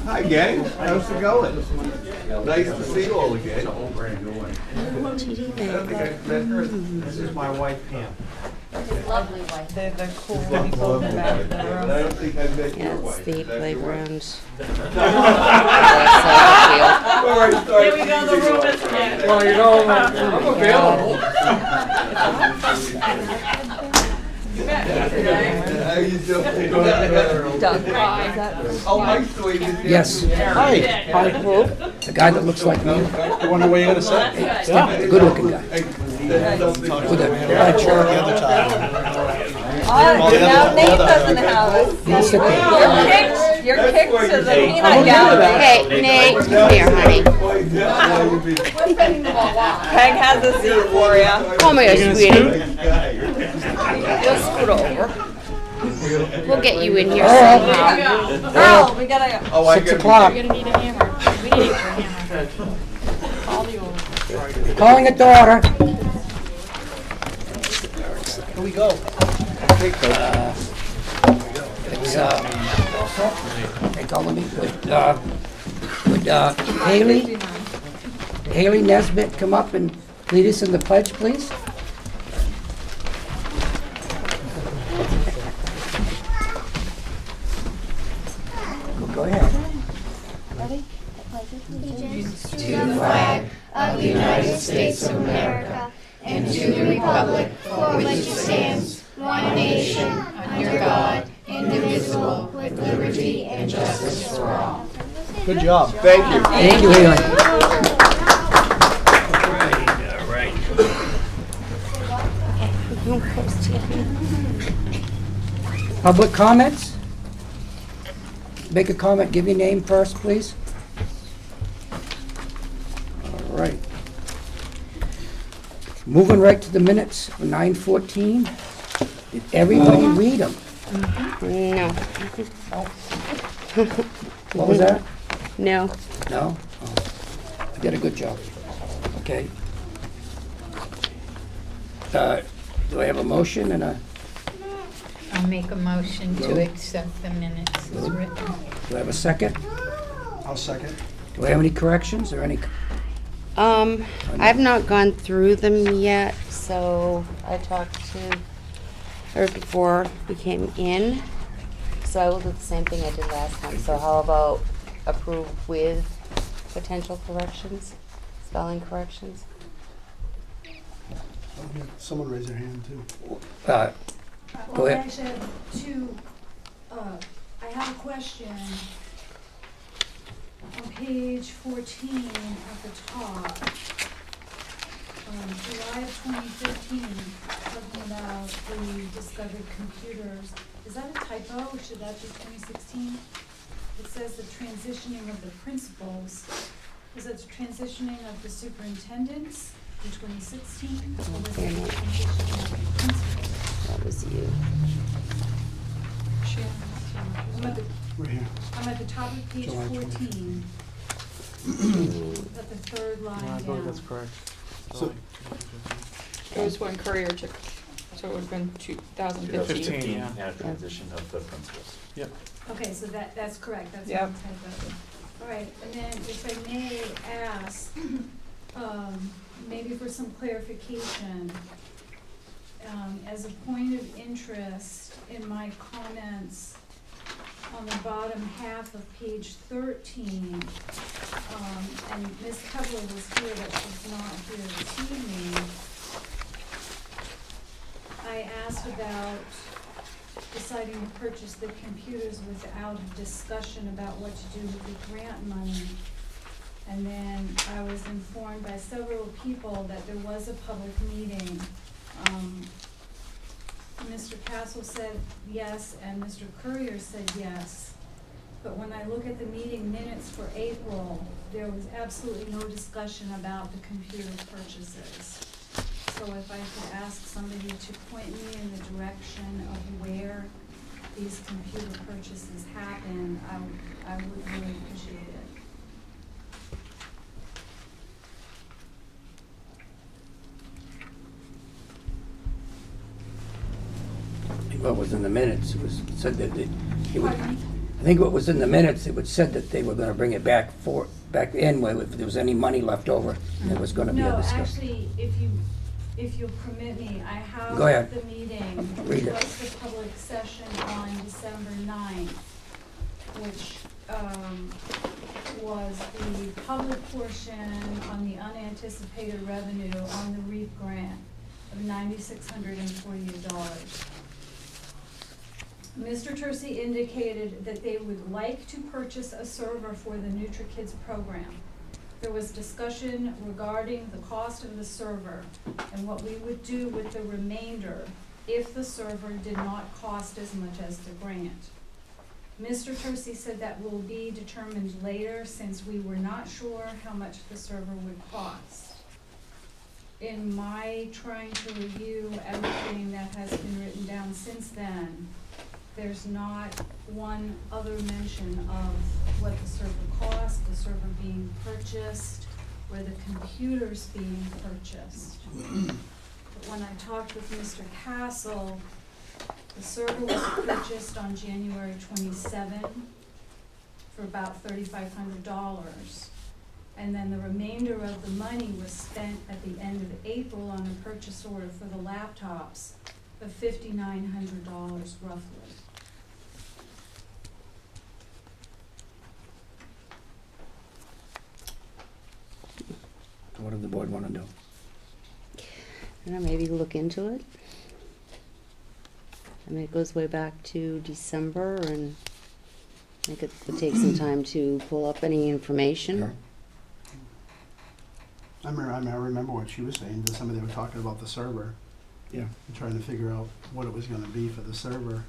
Hi, gang. How's it going? Nice to see you all again. I don't think I've met her. This is my wife, Pam. Lovely wife. They're the cool people in the back of the I room. don't think I've met Yeah, your it's wife. the Is that your wife? playground. Here we go, the room is next. Well, you know, I'm available. How you doing? Doug. Oh, nice to meet you. Yes. Hi. Hi. The guy that looks like me. You wonder what you're gonna say? The good-looking guy. With a red shirt. The other time. Now Nate doesn't have it. He'll sit there. You're kicked to the peanut gallery. Hey, Nate, come here, honey. Peg has a seat for you. Come here, sweetie. You'll scoot over. We'll get you in here somehow. Girl, we gotta go. Oh, I 6 gotta o'clock. You're gonna need a hammer. We need a hammer. Call the old. Calling it to order. Here we go. It's, they calling me would Haley Nesbitt come up and lead us in the pledge, please? Go ahead. To the flag of the United States of America and to the republic for which it stands, one nation, under God, indivisible, with liberty and justice for all. Good job. Thank you. Thank you, Haley. Public comments? Make a comment, give your name first, please. All right. Moving right to the minutes for 9:14. Did everybody read them? No, What was that? no. No? Oh, I did a good job. Okay. Do I have a motion and a, I'll make a motion to accept the minutes as written. do I have a second? I'll second. Do I have any corrections or any? I've not gone through them yet, so I talked to her before we came in. So I will do the same thing I did last time. So how about approve with potential corrections, spelling corrections? Someone raise their hand too. Go Well, ahead. actually, I have two, I have a question. On page 14 at the top, July of 2015, talking about the discovered computers. Is that a typo? Should that be 2016? It says the transitioning of the principals. Is that the transitioning of the superintendents in 2016? Or was it the transitioning of the principals? That was you. I'm at the top of page July 14. At the third line down. correct. So- It was when Courier took, so it would have been 2015. 2015, yeah. Yeah, transition of the principals. Yep. Okay, so that's correct, that's Yep. what I'm typing. All right, and then if I may ask, maybe for some clarification, as a point of interest in my comments on the bottom half of page 13, and Ms. Kevler was here, but she's not here this evening. I asked about deciding to purchase the computers without a discussion about what to do with the grant money. And then I was informed by several people that there was a public meeting. Mr. Castle said yes, and Mr. Courier said yes. But when I look at the meeting minutes for April, there was absolutely no discussion about the computer purchases. So if I could ask somebody to point me in the direction of where these computer purchases happen, I would really appreciate it. What was in the minutes, it was said that Pardon me? I think what was in the minutes, it was said that they were gonna bring it back in, where if there was any money left over, there was gonna be a No, discussion. actually, if you'll permit me, I have Go ahead. the meeting, Read which it. was the public session on December 9th, which was the public portion on the unanticipated revenue on the REAP grant of $9,648. Mr. Tercey indicated that they would like to purchase a server for the NutriKids program. There was discussion regarding the cost of the server and what we would do with the remainder if the server did not cost as much as the grant. Mr. Tercey said that will be determined later since we were not sure how much the server would cost. In my trying to review everything that has been written down since then, there's not one other mention of what the server cost, the server being purchased, or the computers being purchased. But when I talked with Mr. Castle, the server was purchased on January 27 for about $3,500. And then the remainder of the money was spent at the end of April on a purchase order for the laptops of $5,900 roughly. So what does the board wanna do? I don't know, maybe look into it. I mean, it goes way back to December, and I think it would take some time to pull up any information. Sure. I remember what she was saying, that somebody were talking about the server. Yeah. And trying to figure out what it was gonna be for the server.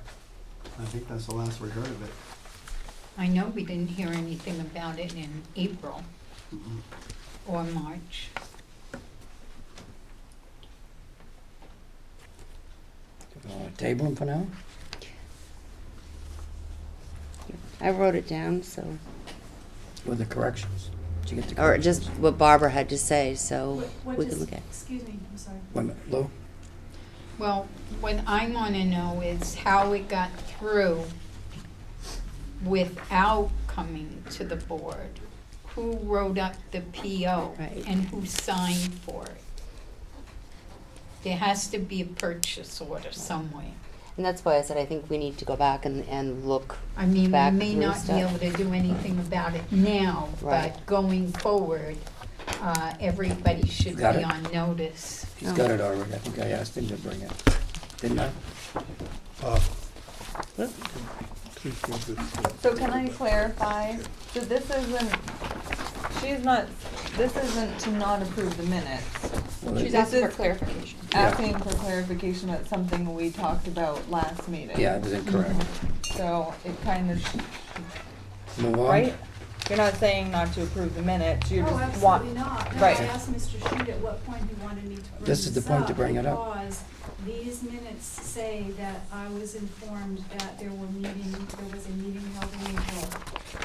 I think that's the last we heard of it. I know we didn't hear anything about it in April Mm-mm. or March. Table them for now? I wrote it down, so, With the corrections? Did you get the or corrections? just what Barbara had to say, so What we can does- look at. Excuse me, I'm sorry. Wait a minute, Lou? Well, what I want to know is how it got through without coming to the board. Who wrote up the PO Right. and who signed for it? There has to be a purchase order somewhere. And that's why I said I think we need to go back and look. I mean, we Back may through not be stuff. able to do anything about it now, Right. but going forward, everybody should be Got it. on notice. He's got it already. I think I asked him to bring it. Didn't I? So can I clarify? So this isn't to not approve the minutes. Well, She's it- asking for is- clarification. Yeah. Asking for clarification at something we talked about last meeting. Yeah, it was incorrect. So it kind of, Move on? right? You're not saying not to approve the minutes, you Oh, just want. absolutely not. No, I Right. asked Mr. Shute at what point he wanted me to bring This is the point to bring it up. Because these minutes say that I was informed that there was a meeting held in April.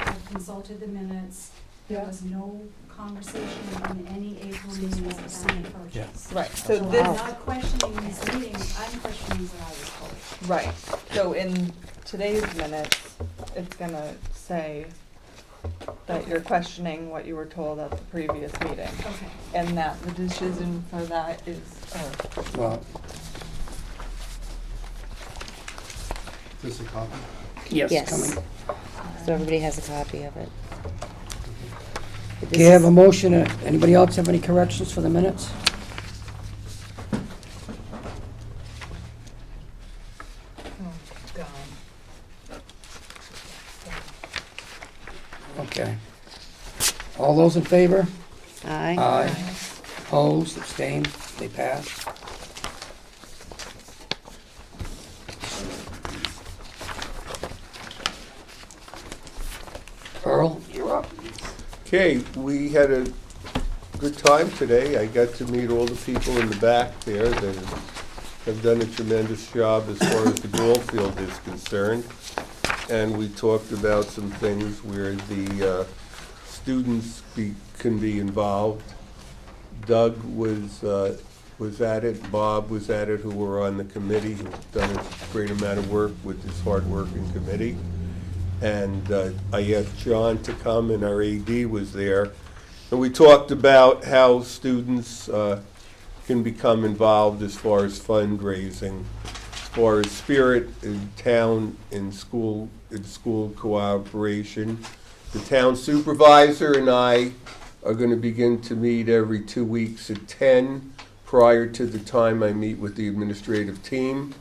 I've consulted the minutes. There Yeah. was no conversation in any April meetings about the purchase. Right, so So I'm this, not questioning these meetings, I'm questioning what I was told. right, so in today's minutes, it's gonna say that you're questioning what you were told at the previous meeting. Okay. And that the decision for that is, Well, Is this a copy? yes, Yes. coming. So everybody has a copy of it. But this Okay, I have is- a motion. Anybody else have any corrections for the minutes? Oh, God. Okay. All those in favor? Aye. Aye. Opposed, abstained, they pass. Earl, you're up. Okay, we had a good time today. I got to meet all the people in the back there that have done a tremendous job as far as the ball field is concerned. And we talked about some things where the students can be involved. Doug was at it, Bob was at it, who were on the committee, who've done a great amount of work with this hard-working committee. And I asked John to come, and our AD was there. And we talked about how students can become involved as far as fundraising, as far as spirit in town, in school cooperation. The town supervisor and I are going to begin to meet every 2 weeks at 10 prior to the time I meet with the administrative team.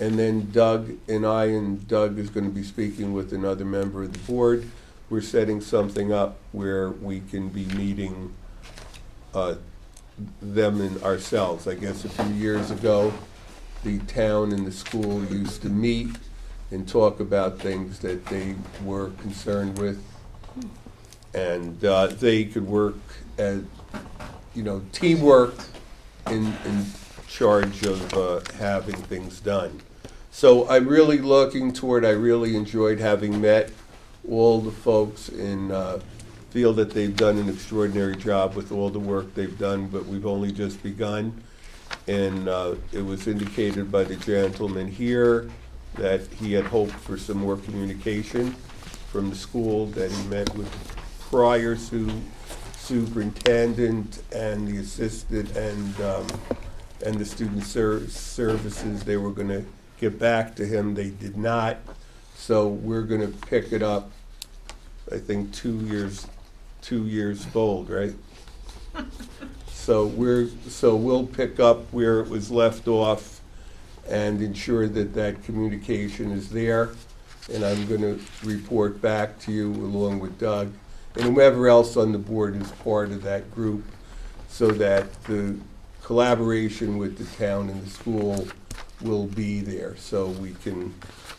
And then Doug is going to be speaking with another member of the board. We're setting something up where we can be meeting them and ourselves. I guess a few years ago, the town and the school used to meet and talk about things that they were concerned with. And they could work as, teamwork in charge of having things done. So I'm really I really enjoyed having met all the folks and feel that they've done an extraordinary job with all the work they've done, but we've only just begun. And it was indicated by the gentleman here that he had hoped for some more communication from the school, that he met with prior superintendent and the assistant and the student services. They were going to get back to him. They did not. So we're going to pick it up, I think 2 years old, right? So we'll pick up where it was left off and ensure that communication is there. And I'm going to report back to you along with Doug and whoever else on the board is part of that group, so that the collaboration with the town and the school will be there so we can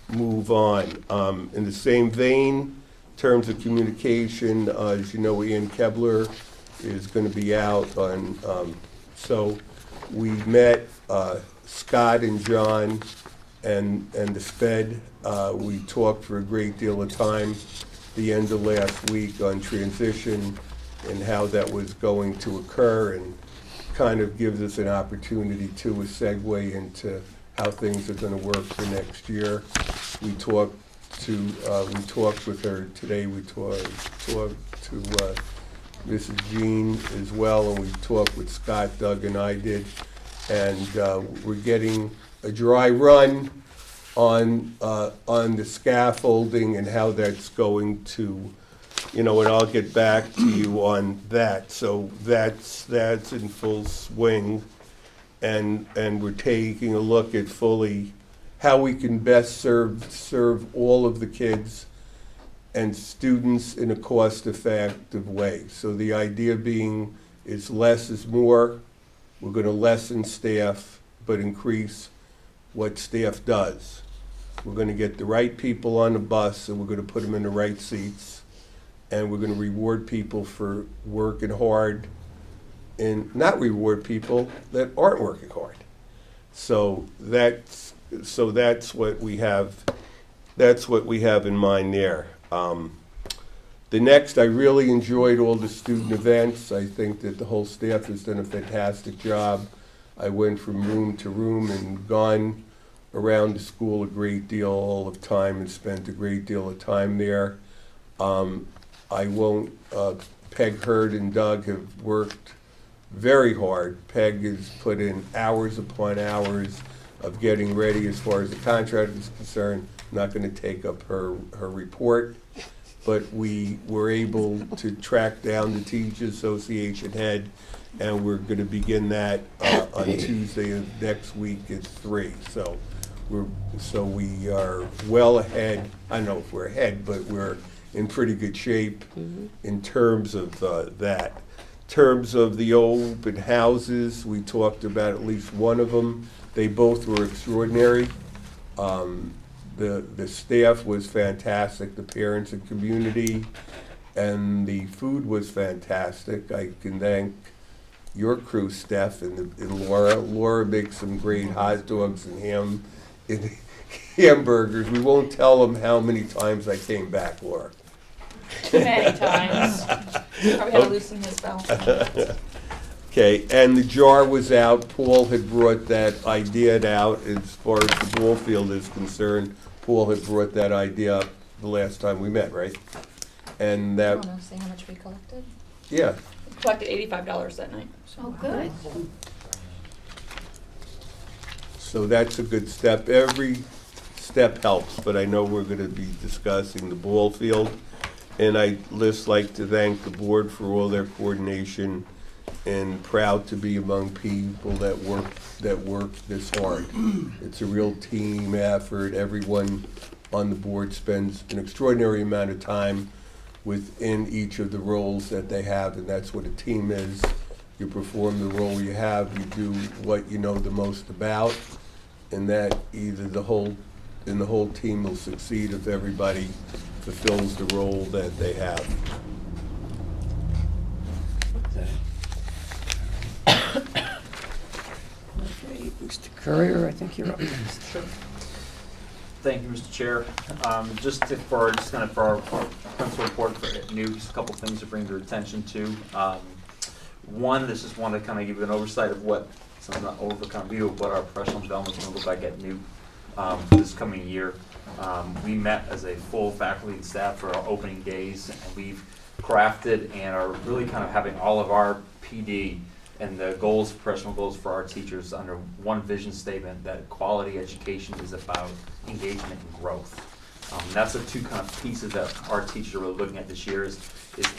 move on. In the same vein, in terms of communication, as you know, Ian Kebler is going to be out on, so we met Scott and John and the SPED. We talked for a great deal of time the end of last week on transition and how that was going to occur, and kind of gives us an opportunity to segue into how things are going to work for next year. We talked with her today. We talked to Mrs. Jean as well, and we talked with Scott, Doug, and I did, and we're getting a dry run on the scaffolding and how that's going to, and I'll get back to you on that. So that's in full swing, and we're taking a look at fully how we can best serve all of the kids and students in a cost-effective way. So the idea being is less is more. We're going to lessen staff, but increase what staff does. We're going to get the right people on the bus, and we're going to put them in the right seats, and we're going to reward people for working hard and not reward people that aren't working hard. So that's what we have. That's what we have in mind there. The next, I really enjoyed all the student events. I think that the whole staff has done a fantastic job. I went from room to room and gone around the school a great deal of time and spent a great deal of time there. I won't, Peg Hurd and Doug have worked very hard. Peg has put in hours upon hours of getting ready as far as the contract is concerned. I'm not going to take up her report, but we were able to track down the Teachers Association head, and we're going to begin that on Tuesday of next week at 3. So we are well ahead. I don't know if we're ahead, but we're in pretty good shape in terms of that. In terms of the open houses, we talked about at least one of them. They both were extraordinary. The staff was fantastic, the parents and community, and the food was fantastic. I can thank your crew, Steph, and Laura. Laura makes some great hot dogs and hamburgers. We won't tell them how many times I came back, Laura. Too many times. Probably had to loosen his belt. Okay, and the jar was out. Paul had brought that idea out as far as the ball field is concerned. Paul had brought that idea up the last time we met, right? And I that, don't know, say how much we collected. yeah, We collected $85 that night. So. Oh, good. so that's a good step. Every step helps, but I know we're gonna be discussing the ball field. And I'd just like to thank the board for all their coordination, and proud to be among people that work this hard. It's a real team effort. Everyone on the board spends an extraordinary amount of time within each of the roles that they have, and that's what a team is. You perform the role you have, you do what you know the most about, and that either the whole team will succeed if everybody fulfills the role that they have. Okay, Mr. Courier, I think you're up. Thank you, Mr. Chair. Just for our principal report for new, just a couple things to bring to your attention to. One, this is one to kind of give you an oversight of what, so I'm not overview of what our professional development is going to look like at New for this coming year. We met as a full faculty and staff for our opening days, and we've crafted and are really kind of having all of our PD and the goals, professional goals for our teachers under one vision statement, that quality education is about engagement and growth. That's the two kind of pieces that our teachers are really looking at this year is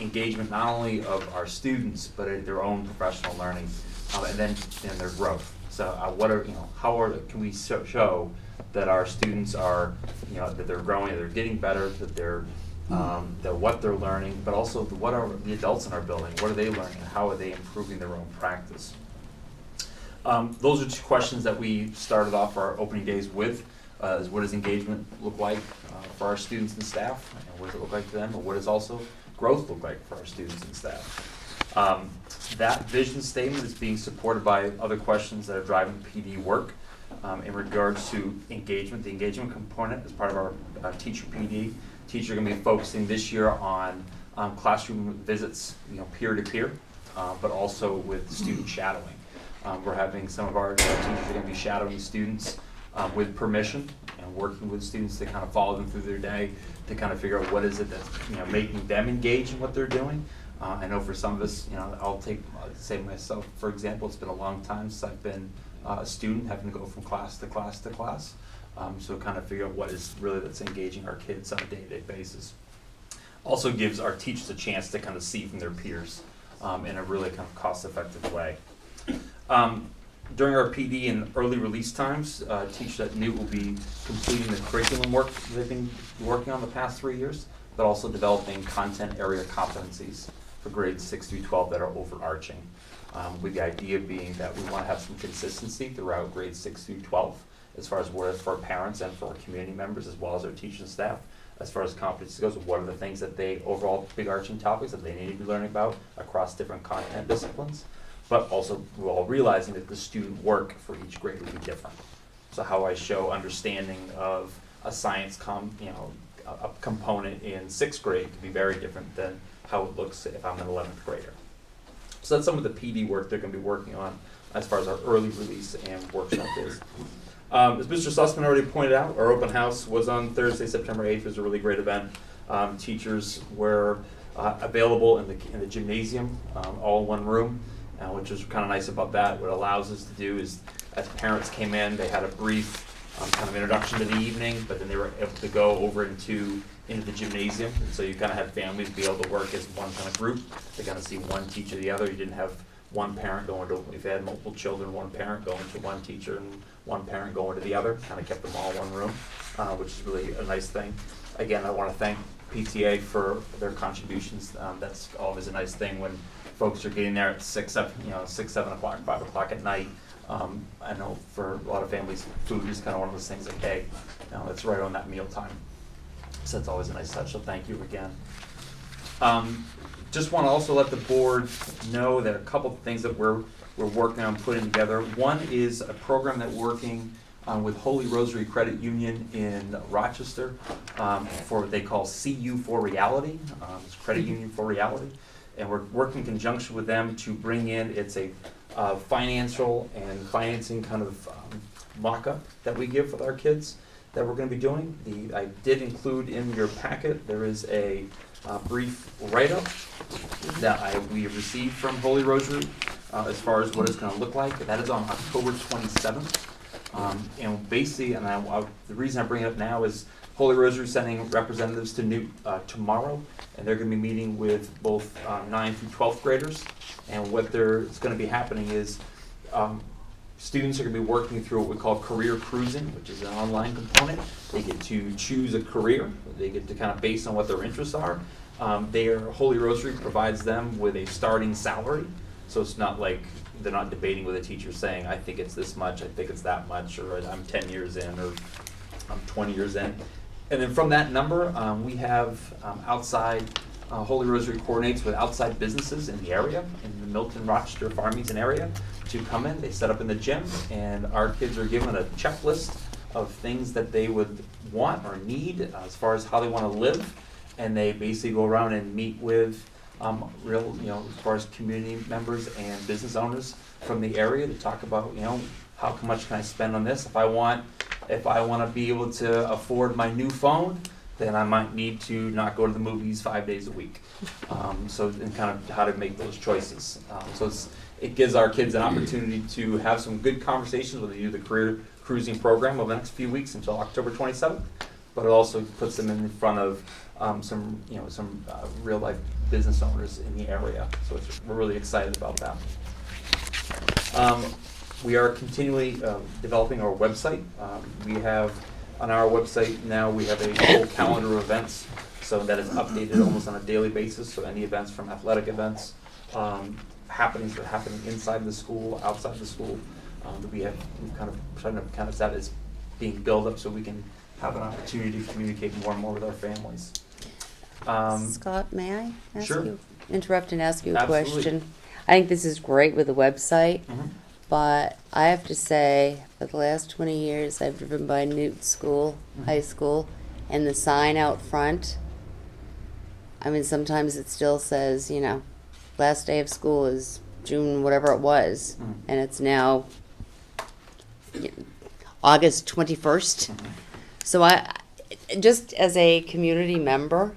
engagement not only of our students, but in their own professional learning, and then in their growth. So can we show that our students are, that they're growing, that they're getting better, that they're that what they're learning, but also what are the adults in our building, what are they learning, and how are they improving their own practice? Those are two questions that we started off our opening days with, is what does engagement look like for our students and staff, and what does it look like to them, and what does also growth look like for our students and staff? That vision statement is being supported by other questions that are driving PD work in regards to engagement. The engagement component is part of our teacher PD. Teachers are going to be focusing this year on classroom visits, peer to peer, but also with student shadowing. We're having some of our teachers are going to be shadowing students with permission and working with students to kind of follow them through their day to kind of figure out what is it that's making them engage in what they're doing. I know for some of us, I'll say myself, for example, it's been a long time since I've been a student having to go from class to class to class. So kind of figure out what is really that's engaging our kids on a day-to-day basis. Also gives our teachers a chance to kind of see from their peers in a really kind of cost-effective way. During our PD and early release times, teachers at Newt will be completing the curriculum work they've been working on the past 3 years, but also developing content area competencies for grades 6 through 12 that are overarching. With the idea being that we want to have some consistency throughout grades 6 through 12, as far as what for our parents and for our community members, as well as our teachers and staff, as far as competency goes, what are the things that overall big arching topics that they need to be learning about across different content disciplines, but also we're all realizing that the student work for each grade will be different. So how I show understanding of a science a component in 6th grade could be very different than how it looks if I'm an 11th grader. So that's some of the PD work they're going to be working on as far as our early release and workshop is. As Mr. Sussman already pointed out, our open house was on Thursday, September 8th. It was a really great event. Teachers were available in the gymnasium, all in one room, which was kind of nice about that. What it allows us to do is, as parents came in, they had a brief kind of introduction to the evening, but then they were able to go over into the gymnasium. And so you kind of had families be able to work as one kind of group to kind of see one teacher the other. You didn't have one parent going to, if you had multiple children, one parent going to one teacher and one parent going to the other, kind of kept them all in one room, which is really a nice thing. Again, I want to thank PTA for their contributions. That's always a nice thing when folks are getting there at 6, 7 o'clock, 5 o'clock at night. I know for a lot of families, food is kind of one of those things like, hey, it's right on that meal time. So that's always a nice touch, so thank you again. Just want to also let the board know that a couple of things that we're working on putting together. One is a program that we're working with Holy Rosary Credit Union in Rochester for what they call CU for Reality. It's Credit Union for Reality. And we're working in conjunction with them to bring in, it's a financial and financing kind of mock-up that we give with our kids. that we're going to be doing. I did include in your packet, there is a brief write-up that we received from Holy Rosary as far as what it's going to look like. That is on October 27th. And basically, the reason I bring it up now is Holy Rosary sending representatives to Newt tomorrow, and they're going to be meeting with both 9th through 12th graders. And what is going to be happening is students are going to be working through what we call career cruising, which is an online component. They get to choose a career. They get to kind of base on what their interests are. Holy Rosary provides them with a starting salary, so it's not like they're not debating with a teacher saying, I think it's this much, I think it's that much, or I'm 10 years in, or I'm 20 years in. And then from that number, we have outside, Holy Rosary coordinates with outside businesses in the area, in the Milton, Rochester, Farmington area, to come in. They set up in the gym, and our kids are given a checklist of things that they would want or need as far as how they want to live. And they basically go around and meet with as far as community members and business owners from the area to talk about, how much can I spend on this? If I want to be able to afford my new phone, then I might need to not go to the movies 5 days a week. And kind of how to make those choices. It gives our kids an opportunity to have some good conversations when they do the career cruising program over the next few weeks until October 27th. But it also puts them in front of some real life business owners in the area. So we're really excited about that. We are continually developing our website. We have on our website now, we have a whole calendar of events, so that is updated almost on a daily basis. So any events from athletic events, happenings that are happening inside the school, outside the school, we've kind of trying to kind of that is being built up so we can have an opportunity to communicate more and more with our families. Scott, may I ask Sure. you, interrupt and ask you a Absolutely. question? I think this is great with the website, Mhm. but I have to say, for the last 20 years, I've driven by Newt School, high school, and the sign out front, I mean, sometimes it still says, last day of school is June, whatever it was, Mhm. and it's now August 21st. Mhm. So I, just as a community member,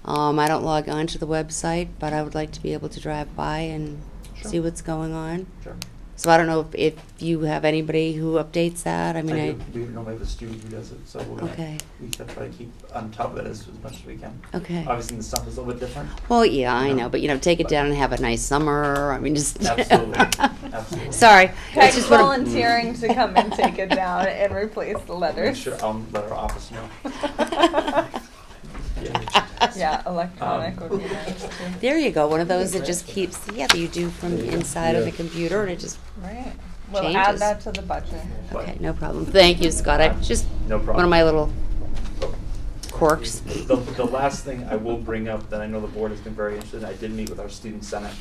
I don't log on to the website, but I would like to be able to drive by and Sure. see what's going on. Sure. So I don't know if you have anybody who updates that. I mean, I do. We normally have a student who does it, so Okay. we try to keep on top of it as much as we can. Okay. Obviously, in the summer is a little bit different. Well, yeah, I No. know, but take it down and have a nice summer. I mean, just. Absolutely. Absolutely. Sorry. Peg's It's just what I'm- volunteering to come and take it down and replace the letters. Sure, I'll let our office know. Yeah. Yeah, electronic would be nice too. There you go. One of those that just keeps, that you do from Yeah. inside of Yeah. the computer, and it just. Right. We'll add Changes. that to the budget. But- Okay, no problem. Thank you, Scott. I just No problem. one of my little quirks. The last thing I will bring up that I know the board has been very interested in, I did meet with our student senate,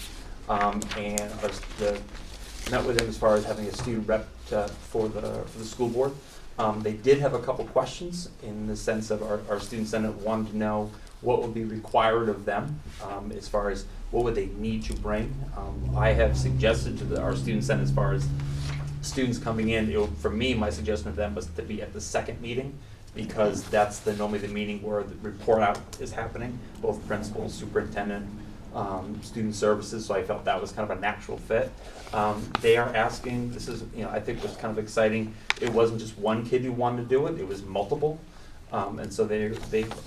and met with them as far as having a student rep for the school board. They did have a couple questions in the sense of our student senate wanted to know what would be required of them as far as what would they need to bring. I have suggested to our student senate as far as students coming in, for me, my suggestion to them was to be at the second meeting, because that's normally the meeting where the report out is happening, both principal, superintendent, student services, so I felt that was kind of a natural fit. They are asking, this is, I think was kind of exciting, it wasn't just one kid who wanted to do it, it was multiple. And so they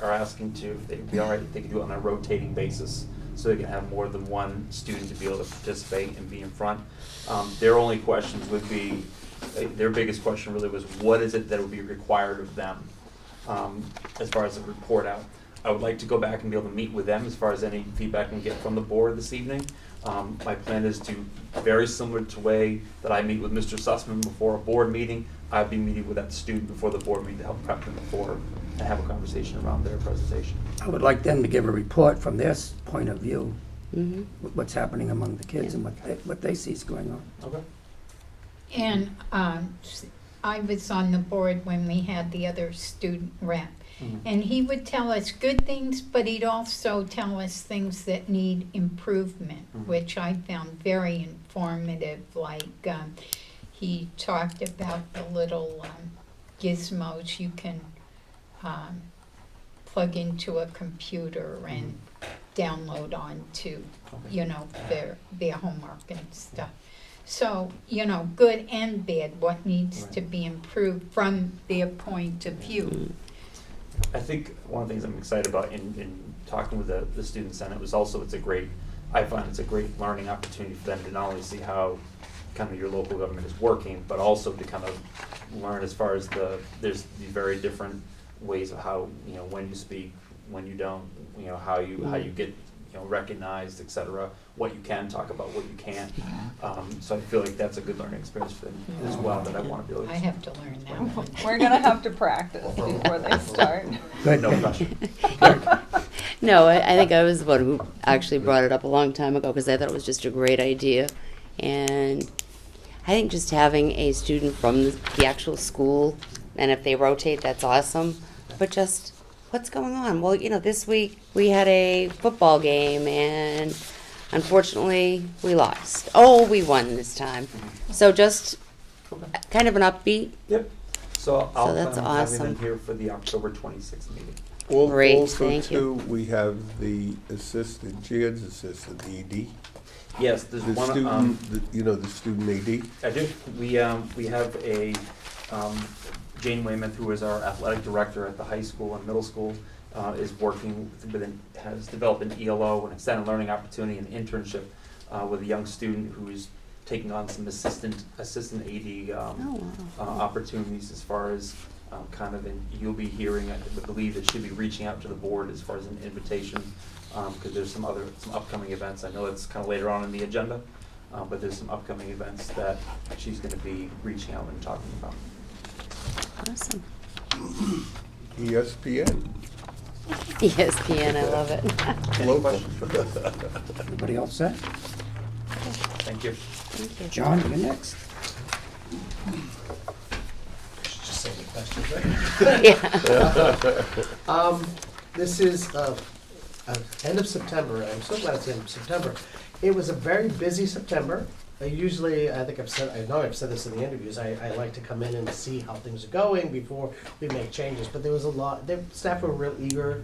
are asking if they'd be all right if they could do it on a rotating basis, so they can have more than one student to be able to participate and be in front. Their only questions would be, their biggest question really was, what is it that would be required of them as far as the report out? I would like to go back and be able to meet with them as far as any feedback I can get from the board this evening. My plan is to, very similar to the way that I meet with Mr. Sussman before a board meeting, I'll be meeting with that student before the board meeting to help prep them before and have a conversation around their presentation. I would like them to give a report from their point of view, Mm-hmm. what's happening among the kids and what they see is going on. Okay. And I was on the board when we had the other student rep. And he would tell us good things, but he'd also tell us things that need improvement, which I found very informative. Like he talked about the little gizmos you can plug into a computer and download onto, you know, their homework and stuff. So, you know, good and bad, what needs to be improved from their point of view. I think one of the things I'm excited about in talking with the student senate was also I find it's a great learning opportunity for them to not only see how kind of your local government is working, but also to kind of learn as far as there's these very different ways of how, you know, when you speak, when you don't, you know, how you get, you know, recognized, et cetera, what you can talk about, what you can't. So I feel like that's a good learning experience for them as well that I want to be able to. I have to learn that one. We're gonna have to practice before they start. Good. No pressure. No, I think I was the one who actually brought it up a long time ago because I thought it was just a great idea. And I think just having a student from the actual school, and if they rotate, that's awesome. But just what's going on? Well, you know, this week we had a football game and unfortunately we lost. Oh, we won this time. So just kind of an upbeat. Yep. So I'll that's plan on having awesome. them here for the October 26th meeting. Great, Also, thank too, we have the assistant, Jan's assistant, ED. Yes, there's The one. student, you know, the student AD. I do. We have a Jane Weymouth, who is our athletic director at the high school and middle school, is working has developed an ELO, an extended learning opportunity, an internship with a young student who is taking on some assistant AD opportunities as far as kind of, and you'll be hearing, I believe it should be reaching out to the board as far as an invitation, because there's some upcoming events. I know it's kind of later on in the agenda, but there's some upcoming events that she's going to be reaching out and talking about. Awesome. ESPN. ESPN, I love it. Any Local. questions? Everybody else set? Thank you. Thank you. John, you're next. Just say the questions, right? Yeah. This is end of September. I'm so glad it's the end of September. It was a very busy September. Usually, I know I've said this in the interviews, I like to come in and see how things are going before we make changes, but there was a lot, the staff were real eager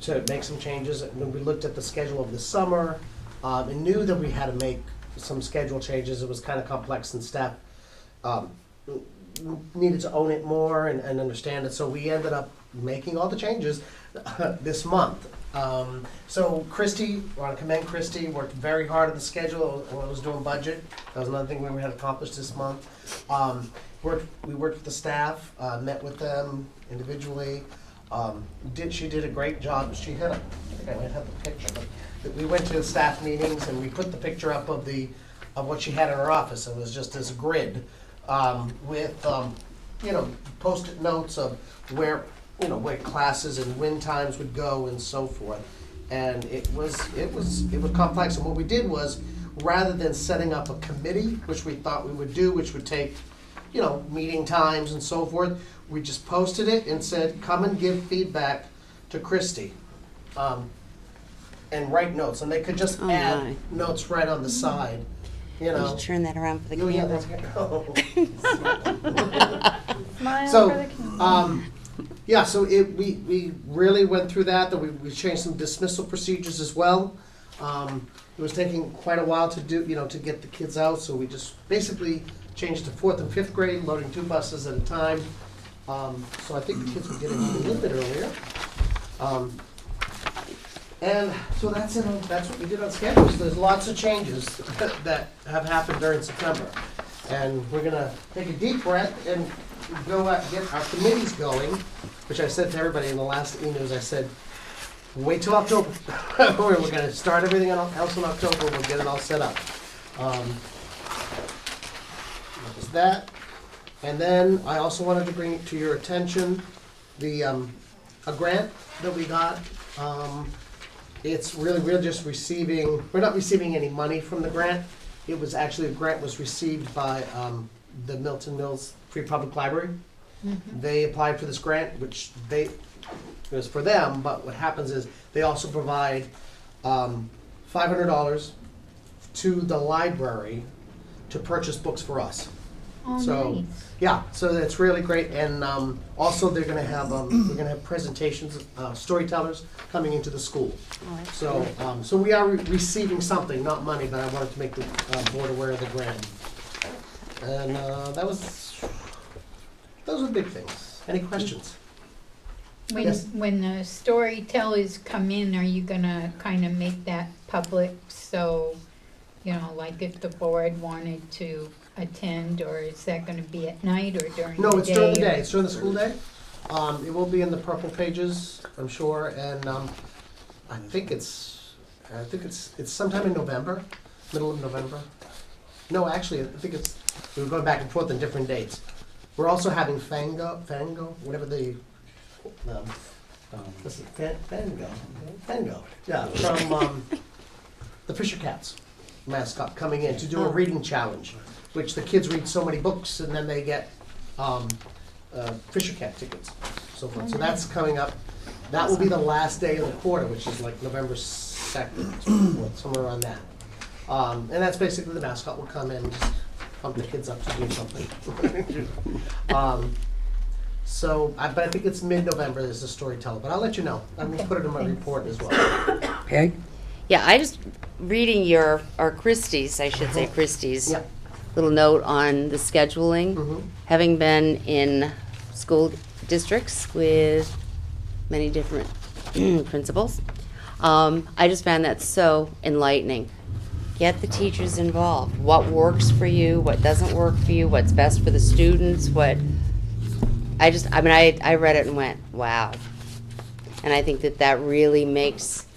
to make some changes. And when we looked at the schedule of the summer, and knew that we had to make some schedule changes, it was kind of complex, and staff needed to own it more and understand it, so we ended up making all the changes this month. So Christy, I want to commend Christy, worked very hard on the schedule when I was doing budget. That was another thing we had accomplished this month. We worked with the staff, met with them individually. She did a great job. She had I think I might have the picture, but we went to staff meetings and we put the picture up of what she had in her office. It was just this grid with post-it notes of where classes and when times would go and so forth. And it was complex. And what we did was, rather than setting up a committee, which we thought we would do, which would take, meeting times and so forth, we just posted it and said, come and give feedback to Christy. And write notes. And they could just add notes right on the side. You should turn that around for the Oh, yeah, camera. that's good. Smile So, for the camera. Yeah, so we really went through that. That we changed some dismissal procedures as well. It was taking quite a while to do, to get the kids out. So we just basically changed to 4th and 5th grade, loading 2 buses at a time. So I think the kids were getting home a little bit earlier. And so that's what we did on schedules. There's lots of changes that have happened during September. And we're gonna take a deep breath and go out and get our committees going, which I said to everybody in the last emails. I said, wait till October. We're gonna start everything else in October. We'll get it all set up. That was that. And then I also wanted to bring to your attention the a grant that we got. It's we're just receiving. We're not receiving any money from the grant. It was actually, the grant was received by the Milton Mills Free Public Library. Mm-hmm. They applied for this grant, which it was for them, but what happens is they also provide $500 to the library to purchase books for us. Oh, So, nice. yeah, so that's really great, and also we're gonna have presentations, storytellers coming into the school. Oh, that's So, so we are receiving something, not money, but I wanted to make the board aware of the grant. And those are big things. Any questions? Yes. When the storytellers come in, are you gonna kind of make that public? So, like if the board wanted to attend, or is that gonna be at night or during the day? No, it's during the or- day. It's during the school day. It will be in the purple pages, I'm sure, and I think it's sometime in November, middle of November. No, actually, I think we're going back and forth on different dates. We're also having Fango, whatever the, what's it, Fango, yeah, from the Fisher Cats mascot coming in to do a reading challenge, which the kids read so many books and then they get Fisher Cat tickets, so forth. So that's coming up. That will be the last day of the quarter, which is like November 2nd, somewhere around that. And that's basically the mascot will come in and just pump the kids up to do something. But I think it's mid-November is the storyteller, but I'll let you know. I'm gonna put it in my report as well. Peg? Yeah, I just reading or Christie's, I should say Christie's, Yeah. little note on the scheduling. Mhm. Having been in school districts with many different principals, I just found that so enlightening. Get the teachers involved. What works for you, what doesn't work for you, what's best for the students, I read it and went, wow. And I think that really makes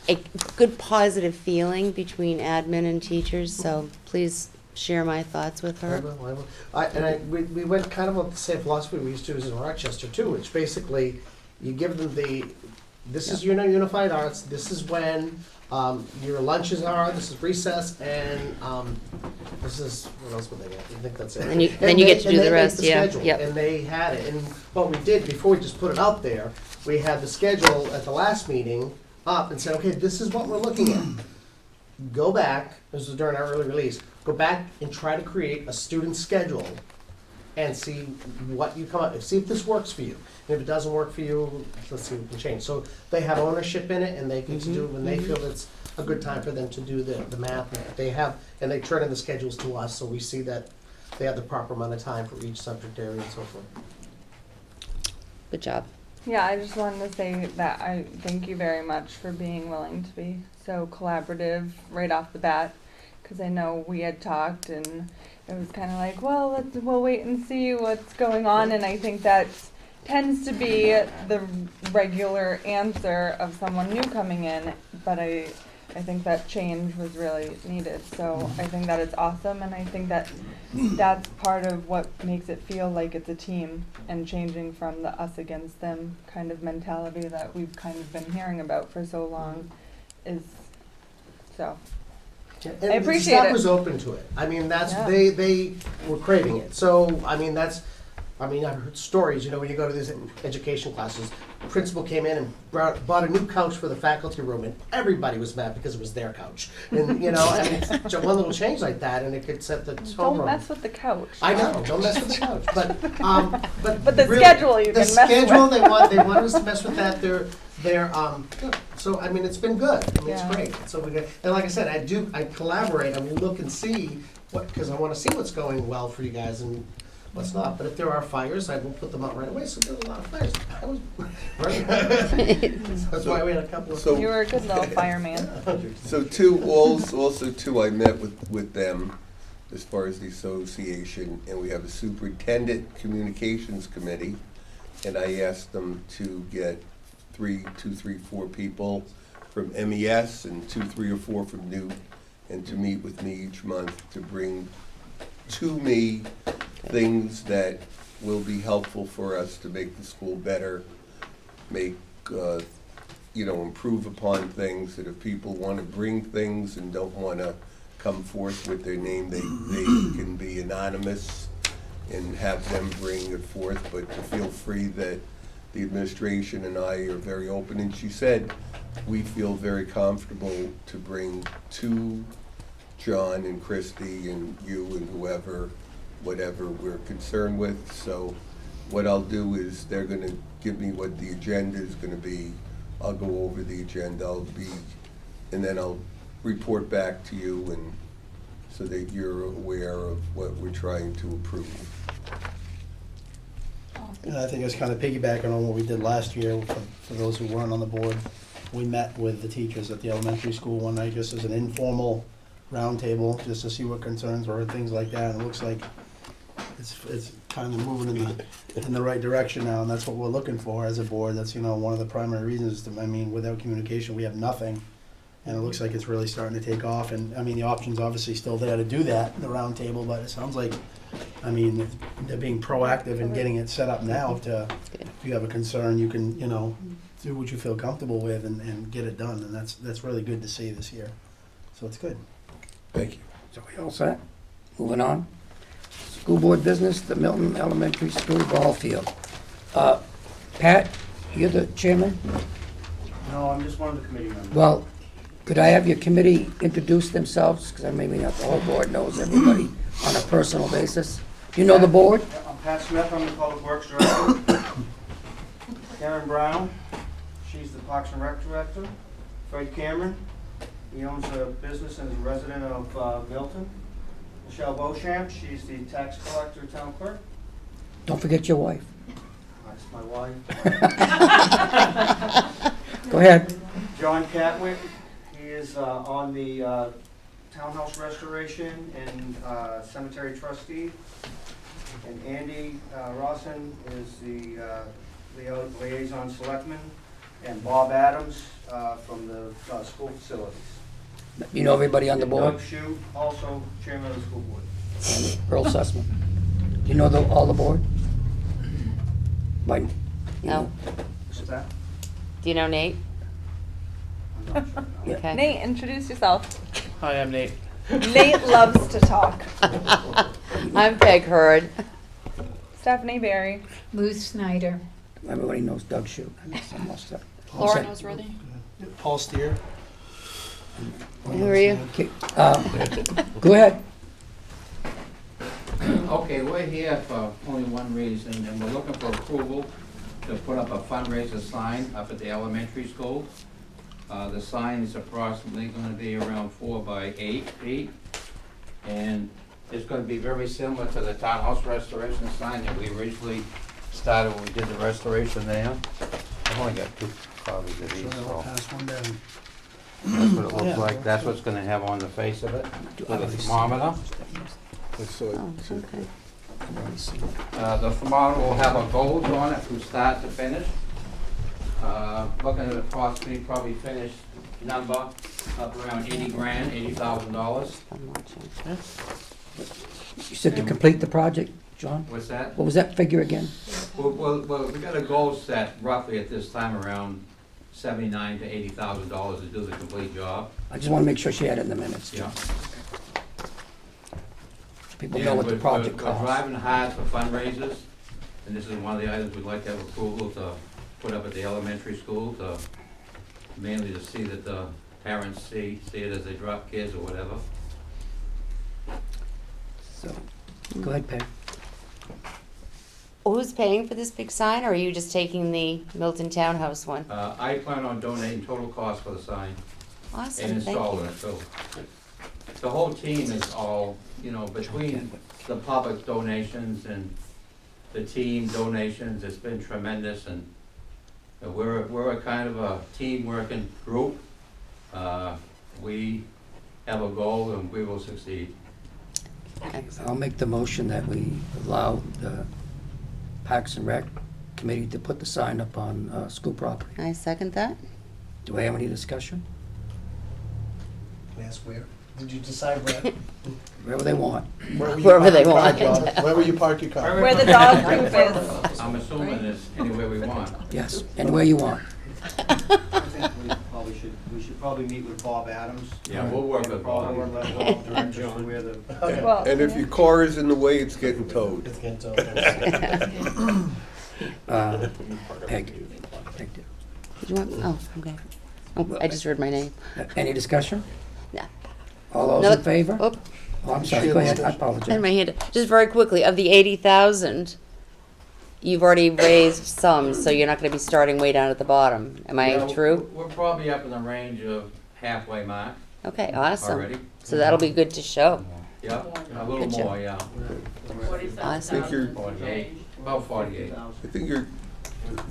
a good positive feeling between admin and teachers, so please share my thoughts with I her. will. We went kind of on the same philosophy we used to use in Rochester too, which basically you give them this is your unified arts, this is when your lunches are, this is recess, and this is, what else would they get? I think that's it. Then you get to do the rest, yeah, And they made the schedule, yep. and they had it, and what we did, before we just put it out there, we had the schedule at the last meeting up and said, okay, this is what we're looking at. Go back, this was during our early release, go back and try to create a student schedule and see what you come up, see if this works for you. And if it doesn't work for you, let's see what we can change. So they have ownership in it and they get to do it when they feel it's a good time for them to do the math. They have, and they turn in the schedules to us, so we see that they have the proper amount of time for each subject area and so forth. Good job. Yeah, I just wanted to say that I thank you very much for being willing to be so collaborative right off the bat, because I know we had talked and it was kind of like, well, we'll wait and see what's going on, and I think that tends to be the regular answer of someone new coming in, but I think that change was really needed. So I think that it's awesome, and I think that that's part of what makes it feel like it's a team, and changing from the us against them kind of mentality that we've kind of been hearing about for so long is so. And I appreciate the staff it. was open to it. I mean, that's, Yeah. they were craving it. So, I mean, I've heard stories, when you go to these education classes, the principal came in and bought a new couch for the faculty room, and everybody was mad because it was their couch. And, I mean, it's one little change like that, and it could set the tone Don't wrong. mess with the couch. I know, don't mess with the couch, but But the really, schedule you the can mess schedule, with. they want us to mess with that, they're good. So, I mean, it's been good, I mean, it's Yeah. great, so we get, and like I said, I collaborate, I will look and see because I wanna see what's going well for you guys and what's not, but if there are fires, I will put them out right away, so there's a lot of fires. I was, right? That's why we had a couple of. So- You were a good little fireman. So also too, I met with them as far as the association, and we have a superintendent communications committee, and I asked them to get 4 people from MES and 2, 3, or 4 from Newt, and to meet with me each month to bring to me things that will be helpful for us to make the school better, improve upon things, that if people want to bring things and don't want to come forth with their name, they can be anonymous and have them bring it forth, but to feel free that the administration and I are very open. And she said, we feel very comfortable to bring to John and Christy and you and whoever whatever we're concerned with. So what I'll do is they're gonna give me what the agenda is gonna be. I'll go over the agenda, and then I'll report back to you, and so that you're aware of what we're trying to approve. And I think it's kind of piggybacking on what we did last year, for those who weren't on the board. We met with the teachers at the elementary school one night, just as an informal roundtable, just to see what concerns were and things like that. And it looks like it's kind of moving in the right direction now, and that's what we're looking for as a board. That's, one of the primary reasons. Without communication, we have nothing. And it looks like it's really starting to take off. And, the option's obviously still there to do that, the roundtable, but it sounds like, they're being proactive in getting it set up now to, if you have a concern, you can, do what you feel comfortable with and get it done. And that's really good to see this year. So it's good. Thank you. So we all set? Moving on. School board business, the Milton Elementary School ball field. Pat, you're the chairman? No, I'm just one of the committee members. Well, could I have your committee introduce themselves? Because maybe not the whole board knows everybody on a personal basis. You know the board? I'm Pat Smith, I'm the Public Works Director. Karen Brown, she's the Parks and Rec Director. Fred Cameron, he owns a business and is a resident of Milton. Michelle Beauchamp, she's the tax collector, town clerk. Don't forget your wife. That's my wife. Go ahead. John Catwick, he is on the townhouse restoration and cemetery trustee. And Andy Rawson is the liaison selectman. And Bob Adams from the school facilities. You know everybody on the And board? Doug Shue, also chairman of the school board. And Earl Sussman. You know all the board? Mike? No. What's that? Do you know Nate? I'm not sure. No. Okay. Nate, introduce yourself. Hi, I'm Nate. Nate loves to talk. I'm Peg Hurd. Stephanie Berry. Lou Snyder. Everybody knows Doug Shue. I must have. Laura knows Ruthie. Paul Steer. Who are you? Okay, go ahead. Okay, we're here for only one reason, and we're looking for approval to put up a fundraiser sign up at the elementary school. The sign is approximately gonna be around 4 by 8 feet, and it's gonna be very similar to the townhouse restoration sign that we originally started when we did the restoration there. I've only got 2 copies of these, so Pass one down. that's what it Yeah. looks like. That's what's gonna have on the face of it, with a thermometer. Oh, okay. The thermometer will have a goals on it from start to finish. Looking at approximately probably finished number up around 80 grand, $80,000. I'm watching. You said to complete the project, John? What's that? What was that figure again? Well, we got a goal set roughly at this time around $79,000 to $80,000 to do the complete job. I just want to make sure she had it in the minutes. Yeah. People know what the project We're costs. driving hard for fundraisers, and this is one of the items we'd like to have approval to put up at the elementary school, to mainly to see that the parents see it as they drop kids or whatever. So, go ahead, Peg. Who's paying for this big sign, or are you just taking the Milton Townhouse one? I plan on donating total cost for the sign Awesome, and thank installing you. it, so. The whole team is all, between the public donations and the team donations, it's been tremendous, and we're a kind of a team working group. We have a goal and we will succeed. I'll make the motion that we allow the Parks and Rec Committee to put the sign up on school property. I second that. Do I have any discussion? Yes, where? Did you decide where? Wherever they want. Wherever they want. Where will you park your car? Where the dog poop is. I'm assuming it's anywhere we want. Yes, anywhere you want. I think we should probably meet with Bob Adams. Yeah, we'll work with Bob. Probably let Bob direct us to where the. Well, And if your car is in the way, it's getting towed. It's getting told. Peg. Peg. Did you want, oh, okay. Oh, I just heard my name. Any discussion? Yeah. All those No, in favor? Oh, Oh, I'm sorry, go ahead, I And apologize. my hand, just very quickly, of the 80,000, you've already raised some, so you're not gonna be starting way down at the bottom. Am I Yeah, true? We're probably up in the range of halfway mark Okay, awesome. already. So that'll be good to show. Yeah, a little Good job. more, yeah. I think you're, 48, about 48. I think you're,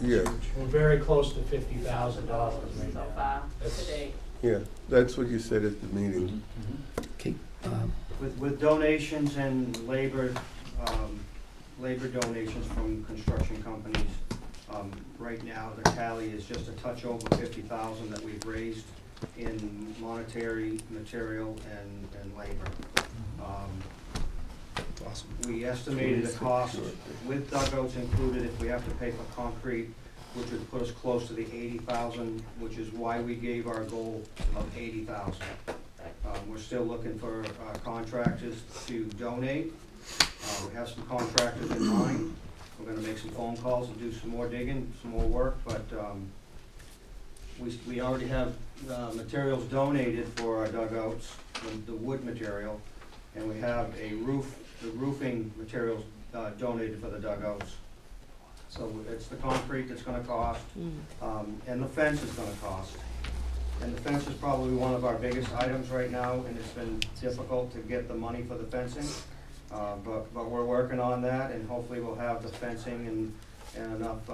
yeah, We're very close to $50,000 right now. yeah, that's what you said at the meeting. Okay, With donations and labor donations from construction companies, right now, the tally is just a touch over 50,000 that we've raised in monetary, material, and labor. Awesome. We estimated the cost with dugouts included, if we have to pay for concrete, which would put us close to the 80,000, which is why we gave our goal of 80,000. We're still looking for contractors to donate. We have some contractors in mind. We're gonna make some phone calls and do some more digging, some more work, but we already have materials donated for our dugouts, the wood material, and we have the roofing materials donated for the dugouts. So it's the concrete that's gonna cost, and the fence is gonna cost. And the fence is probably one of our biggest items right now, and it's been difficult to get the money for the fencing. But we're working on that, and hopefully we'll have the fencing and enough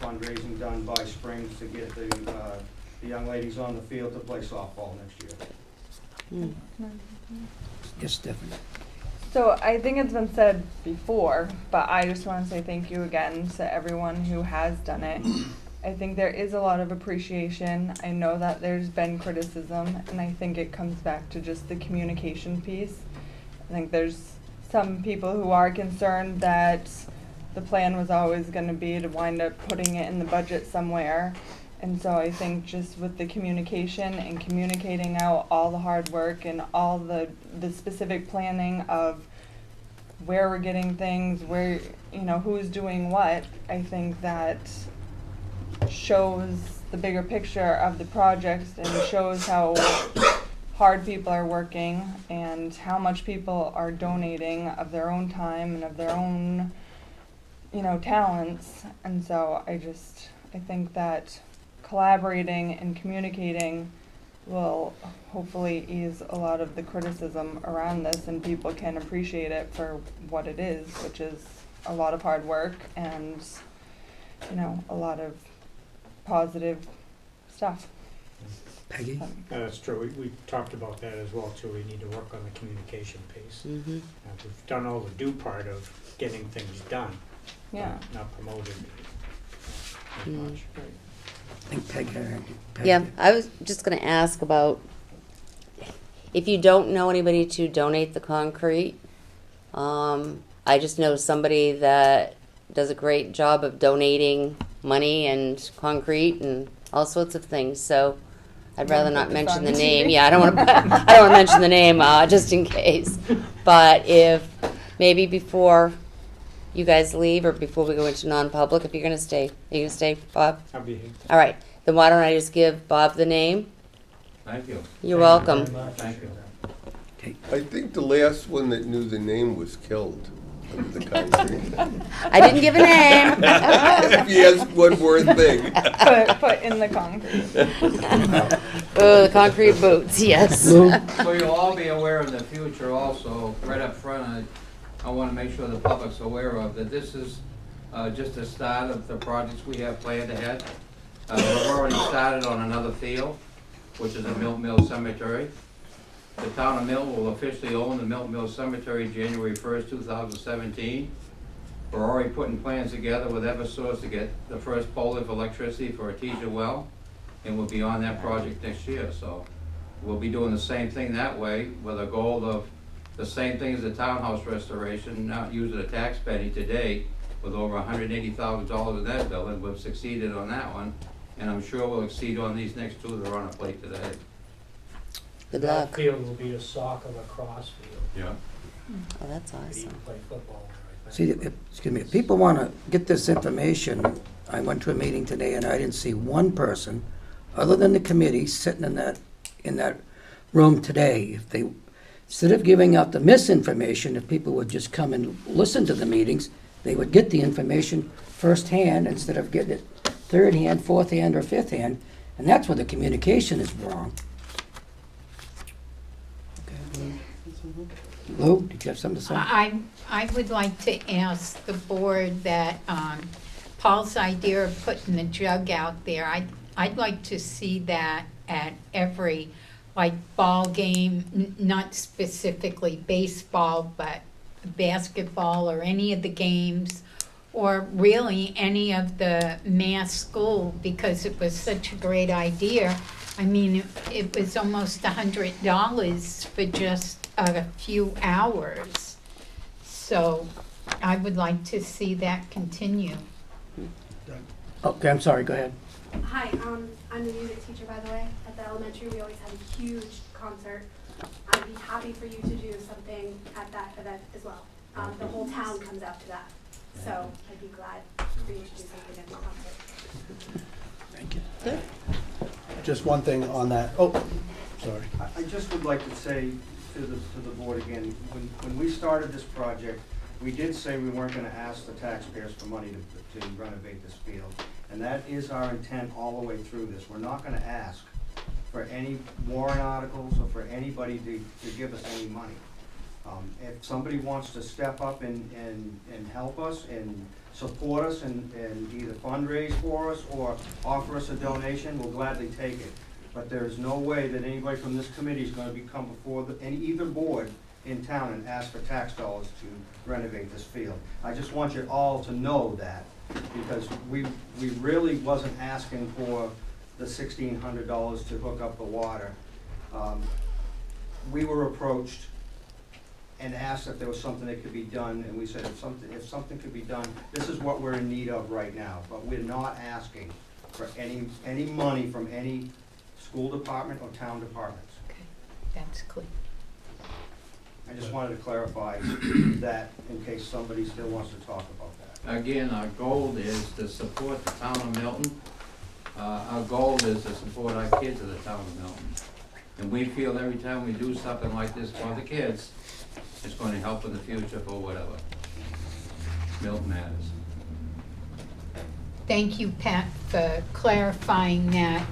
fundraising done by spring to get the young ladies on the field to play softball next year. yes, Stephanie. So I think it's been said before, but I just want to say thank you again to everyone who has done it. I think there is a lot of appreciation. I know that there's been criticism, and I think it comes back to just the communication piece. I think there's some people who are concerned that the plan was always going to be to wind up putting it in the budget somewhere. And so I think just with the communication and communicating out all the hard work and all the specific planning of where we're getting things, where, who's doing what, I think that shows the bigger picture of the projects and shows how hard people are working and how much people are donating of their own time and of their own, talents. And so I think that collaborating and communicating will hopefully ease a lot of the criticism around this, and people can appreciate it for what it is, which is a lot of hard work and, a lot of positive stuff. Peggy? That's true. We talked about that as well, too. We need to work on the communication piece. Mm-hmm. We've done all the do part of getting things done. Yeah. Not promoted as Mm. much. I think Peg. Yeah, I was just gonna ask about, if you don't know anybody to donate the concrete, I just know somebody that does a great job of donating money and concrete and all sorts of things, so I'd rather not mention the name. Yeah, I don't wanna mention the name, just in case. But if, maybe before you guys leave, or before we go into non-public, if you're gonna stay, are you gonna stay, Bob? I'll be here. All right, then why don't I just give Bob the name? Thank you. You're welcome. Thank you. I think the last one that knew the name was killed under the concrete. I didn't give a name. If he has one more thing. Put in the concrete. Oh, the concrete boots, yes. So you'll all be aware in the future also, right up front, I want to make sure the public's aware of that this is just the start of the projects we have planned ahead. We've already started on another field, which is at Milton Mill Cemetery. The town of Milton will officially own the Milton Mill Cemetery January 1st, 2017. We're already putting plans together with Eversource to get the first pole of electricity for a teaser well, and we'll be on that project next year. So we'll be doing the same thing that way, with a goal of the same thing as the townhouse restoration, not using a tax penny to date, with over $180,000 in that building. We've succeeded on that one, and I'm sure we'll exceed on these next two that are on our plate today. Good That luck. field will be a soccer lacrosse field. Yeah. Oh, that's You awesome. can play football there, I See, think. excuse me, if people want to get this information, I went to a meeting today and I didn't see one person, other than the committee, sitting in that room today. If they Instead of giving out the misinformation, if people would just come and listen to the meetings, they would get the information firsthand instead of getting it third hand, fourth hand, or fifth hand, and that's where the communication is wrong. Lou, did you have something to say? I would like to ask the board that, Paul's idea of putting the jug out there, I'd like to see that at every, like, ball game, not specifically baseball, but basketball or any of the games, or really any of the mass school, because it was such a great idea. I mean, it was almost $100 for just a few hours. So I would like to see that continue. Okay, I'm sorry, go ahead. Hi, I'm the music teacher, by the way. At the elementary, we always have a huge concert. I'd be happy for you to do something at that event as well. The whole town comes out to that. So I'd be glad for you to do something at the concert. Thank you. Just one thing on that. Oh, sorry. I just would like to say to the board again, when we started this project, we did say we weren't gonna ask the taxpayers for money to renovate this field. And that is our intent all the way through this. We're not gonna ask for any warrant articles or for anybody to give us any money. If somebody wants to step up and help us and support us and either fundraise for us or offer us a donation, we'll gladly take it. But there is no way that anybody from this committee is gonna come before either board in town and ask for tax dollars to renovate this field. I just want you all to know that, because we really wasn't asking for the $1,600 to hook up the water. We were approached and asked if there was something that could be done, and we said if something could be done, this is what we're in need of right now. But we're not asking for any money from any school department or town departments. Okay, that's clear. I just wanted to clarify that in case somebody still wants to talk about that. Again, our goal is to support the town of Milton. Our goal is to support our kids of the town of Milton. And we feel every time we do something like this for the kids, it's going to help in the future for whatever. Milton matters. Thank you, Pat, for clarifying that,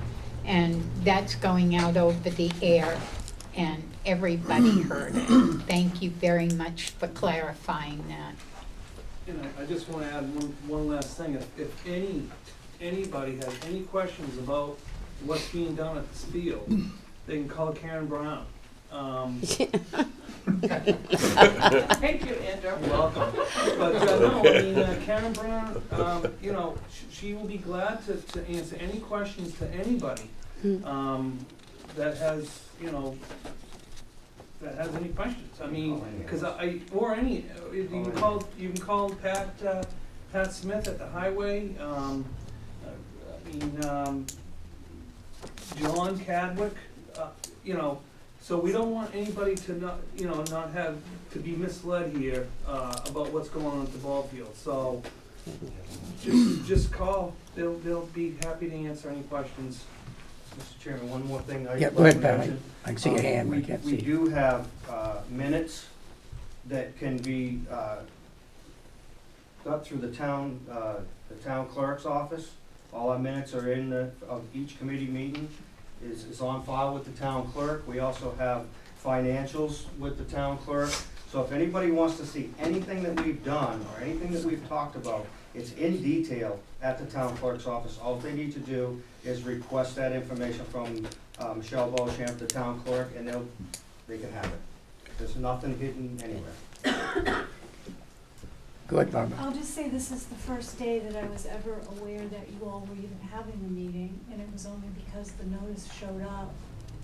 and that's going out over the air, and everybody heard it. Thank you very much for clarifying that. And I just want to add one last thing. If anybody has any questions about what's being done at this field, they can call Karen Brown. Thank you, Andrew. You're welcome. But no, I mean, Karen Brown, you know, she will be glad to answer any questions to anybody that has, you know, that has any questions. I mean, because you can call Pat Smith at the highway. John Cadwick. You know. So we don't want anybody to not have to be misled here about what's going on at the ball field. So just call. They'll be happy to answer any questions. Mr. Chairman, one more thing. Yeah, go ahead, Pat. I can see your hand, but I can't see. We do have minutes that can be got through the town clerk's office. All our minutes are of each committee meeting. Is on file with the town clerk. We also have financials with the town clerk. So if anybody wants to see anything that we've done or anything that we've talked about, it's in detail at the town clerk's office. All they need to do is request that information from Michelle Beauchamp, the town clerk, and they can have it. There's nothing hidden anywhere. Go ahead, Barbara. I'll just say this is the first day that I was ever aware that you all were even having a meeting, and it was only because the notice showed up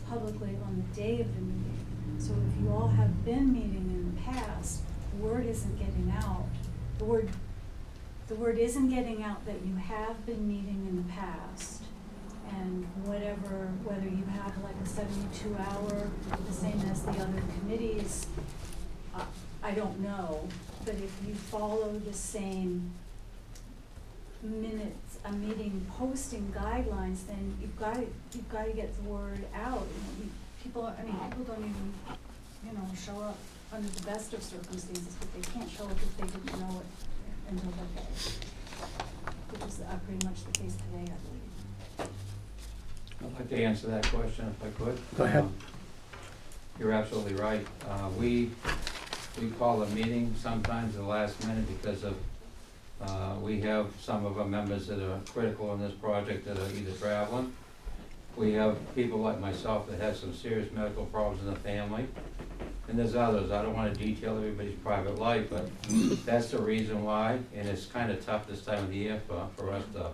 publicly on the day of the meeting. So if you all have been meeting in the past, the word isn't getting out. The word isn't getting out that you have been meeting in the past, and whether you have like a 72-hour, the same as the other committees, I don't know. But if you follow the same minutes, meeting posting guidelines, then you've got to get the word out. People don't even show up under the best of circumstances, but they can't show up if they didn't know it until that day. Which is pretty much the case today, I believe. I'd like to answer that question if I could. Go ahead. You're absolutely right. We call a meeting sometimes at the last minute because of, we have some of our members that are critical in this project that are either traveling. We have people like myself that have some serious medical problems in the family. And there's others. I don't want to detail everybody's private life, but that's the reason why. And it's kind of tough this time of the year for us to,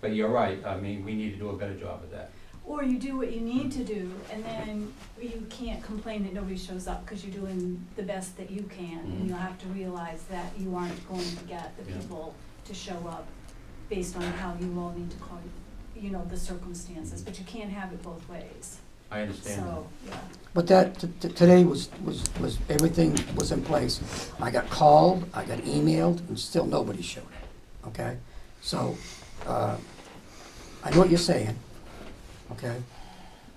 but you're right. I mean, we need to do a better job of that. Or you do what you need to do, and then you can't complain that nobody shows up because you're doing the best that you can. And you'll have to realize that you aren't going to get the people to show up based on how you all need to call, the circumstances. But you can't have it both ways. I understand. So, yeah. But that, today was, everything was in place. I got called, I got emailed, and still nobody showed up, okay? So, I know what you're saying, okay?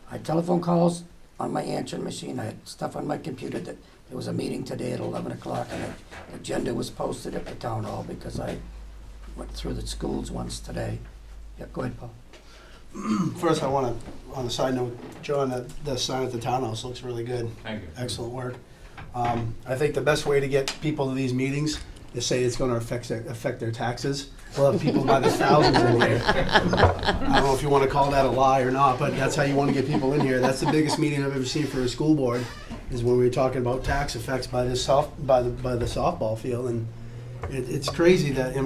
I had telephone calls on my answering machine, I had stuff on my computer that there was a meeting today at 11 o'clock, and an agenda was posted at the town hall because I went through the schools once today. Yeah, go ahead, Paul. First, I want to, on a side note, John, the sign at the townhouse looks really good. Thank you. Excellent work. I think the best way to get people to these meetings is say it's going to affect their taxes. We'll have people by the thousands in here. I don't know if you want to call that a lie or not, but that's how you want to get people in here. That's the biggest meeting I've ever seen for a school board, is when we were talking about tax effects by the softball field. And it's crazy that,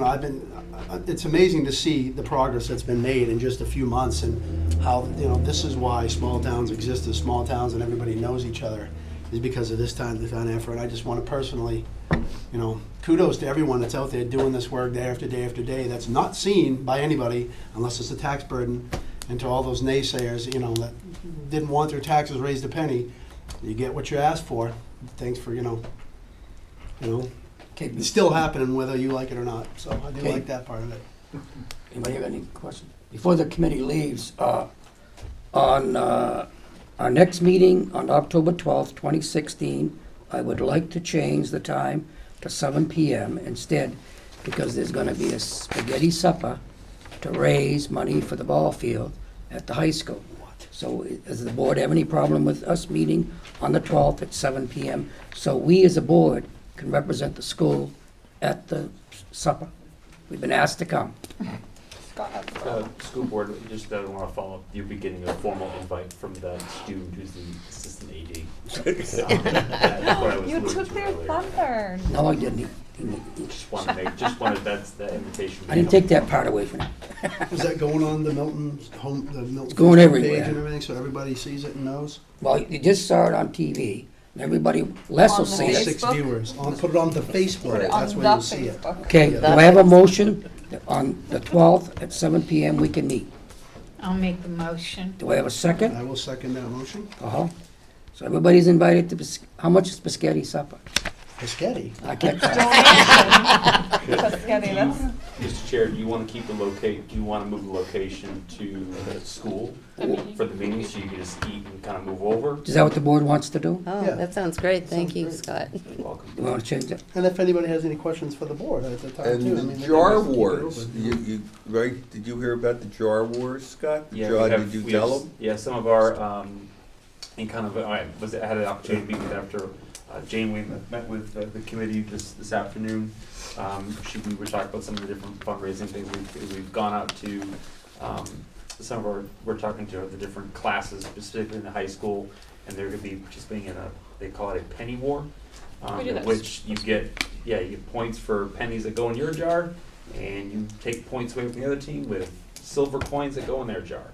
it's amazing to see the progress that's been made in just a few months, and how, this is why small towns exist as small towns and everybody knows each other, is because of this time effort. I just want to personally, kudos to everyone that's out there doing this work day after day after day that's not seen by anybody unless it's a tax burden, and to all those naysayers, that didn't want their taxes raised a penny. You get what you asked for. Thanks for, Okay, it's still happening whether you like it or not. So I do Okay. like that part of it. Anybody have any questions? Before the committee leaves, on our next meeting on October 12th, 2016, I would like to change the time to 7 p.m. instead, because there's going to be a spaghetti supper to raise money for the ball field at the high school. So does the board have any problem with us meeting on the 12th at 7 p.m. so we as a board can represent the school at the supper? We've been asked to come. School board, just want to follow up, you'll be getting a formal invite from the student who's the assistant AD. So, that's what I was You alluding took to their earlier. thunder. No, I didn't. That's the invitation. I didn't take that part away from him. Is that going on the Milton It's going Facebook everywhere. page and everything, so everybody sees it and knows? Well, you just saw it on TV, and everybody, Les will On the see it. 6 Facebook? viewers. Put it on the Facebook. Put it That's on where the you'll see it. Facebook. Okay, do I have a motion that on the 12th at 7 p.m. we can meet? I'll make the motion. Do I have a second? I will second that motion. Uh-huh. So everybody's invited to, how much is spaghetti supper? Biscotti. I can't, Biscotti, that's. Mr. Chair, do you want to keep do you want to move the location to the school for the meeting, so you can just eat and kind of move over? is that what the board wants to do? Oh, Yeah. that sounds great. Thank you, Sounds Scott. You're welcome. You want to change it? And if anybody has any questions for the board at the time And too. the they can jar just keep it wars, open. right, did you hear about the jar wars, Scott? Yeah, John, we have, did you we tell have, them? yeah, some of our, and kind of, I had an opportunity to meet with after Jane, we met with the committee this afternoon. We were talking about some of the different fundraising things. We've gone out to we're talking to the different classes, specifically in the high school, and they're going to be participating in they call it a penny war, We do in that. which you get points for pennies that go in your jar, and you take points away from the other team with silver coins that go in their jar.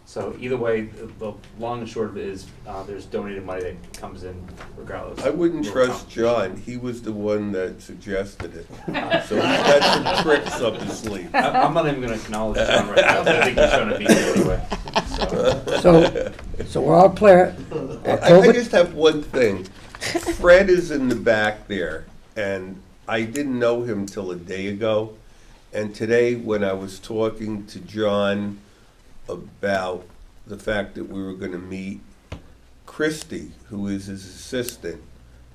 So either way, the long and short of it is there's donated money that comes in regardless. I wouldn't We'll trust accomplish. John, he was the one that suggested it. So he's got some tricks up his sleeve. I'm not even going to acknowledge John right now. I think he's going to be here anyway. So we're all clear. I October, just have one thing. Fred is in the back there, and I didn't know him till a day ago. And today, when I was talking to John about the fact that we were going to meet, Christie, who is his assistant,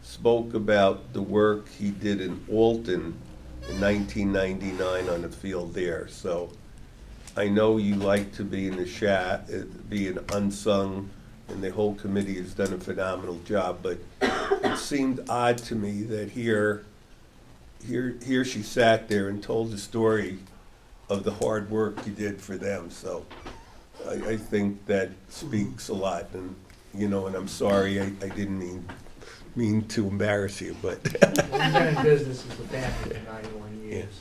spoke about the work he did in Alton in 1999 on the field there. So I know you like to be in the be an unsung, and the whole committee has done a phenomenal job, but it seemed odd to me that here she sat there and told the story of the hard work you did for them. So I think that speaks a lot, and and I'm sorry, I didn't mean to embarrass you, but We've been in business as a family for 91 years.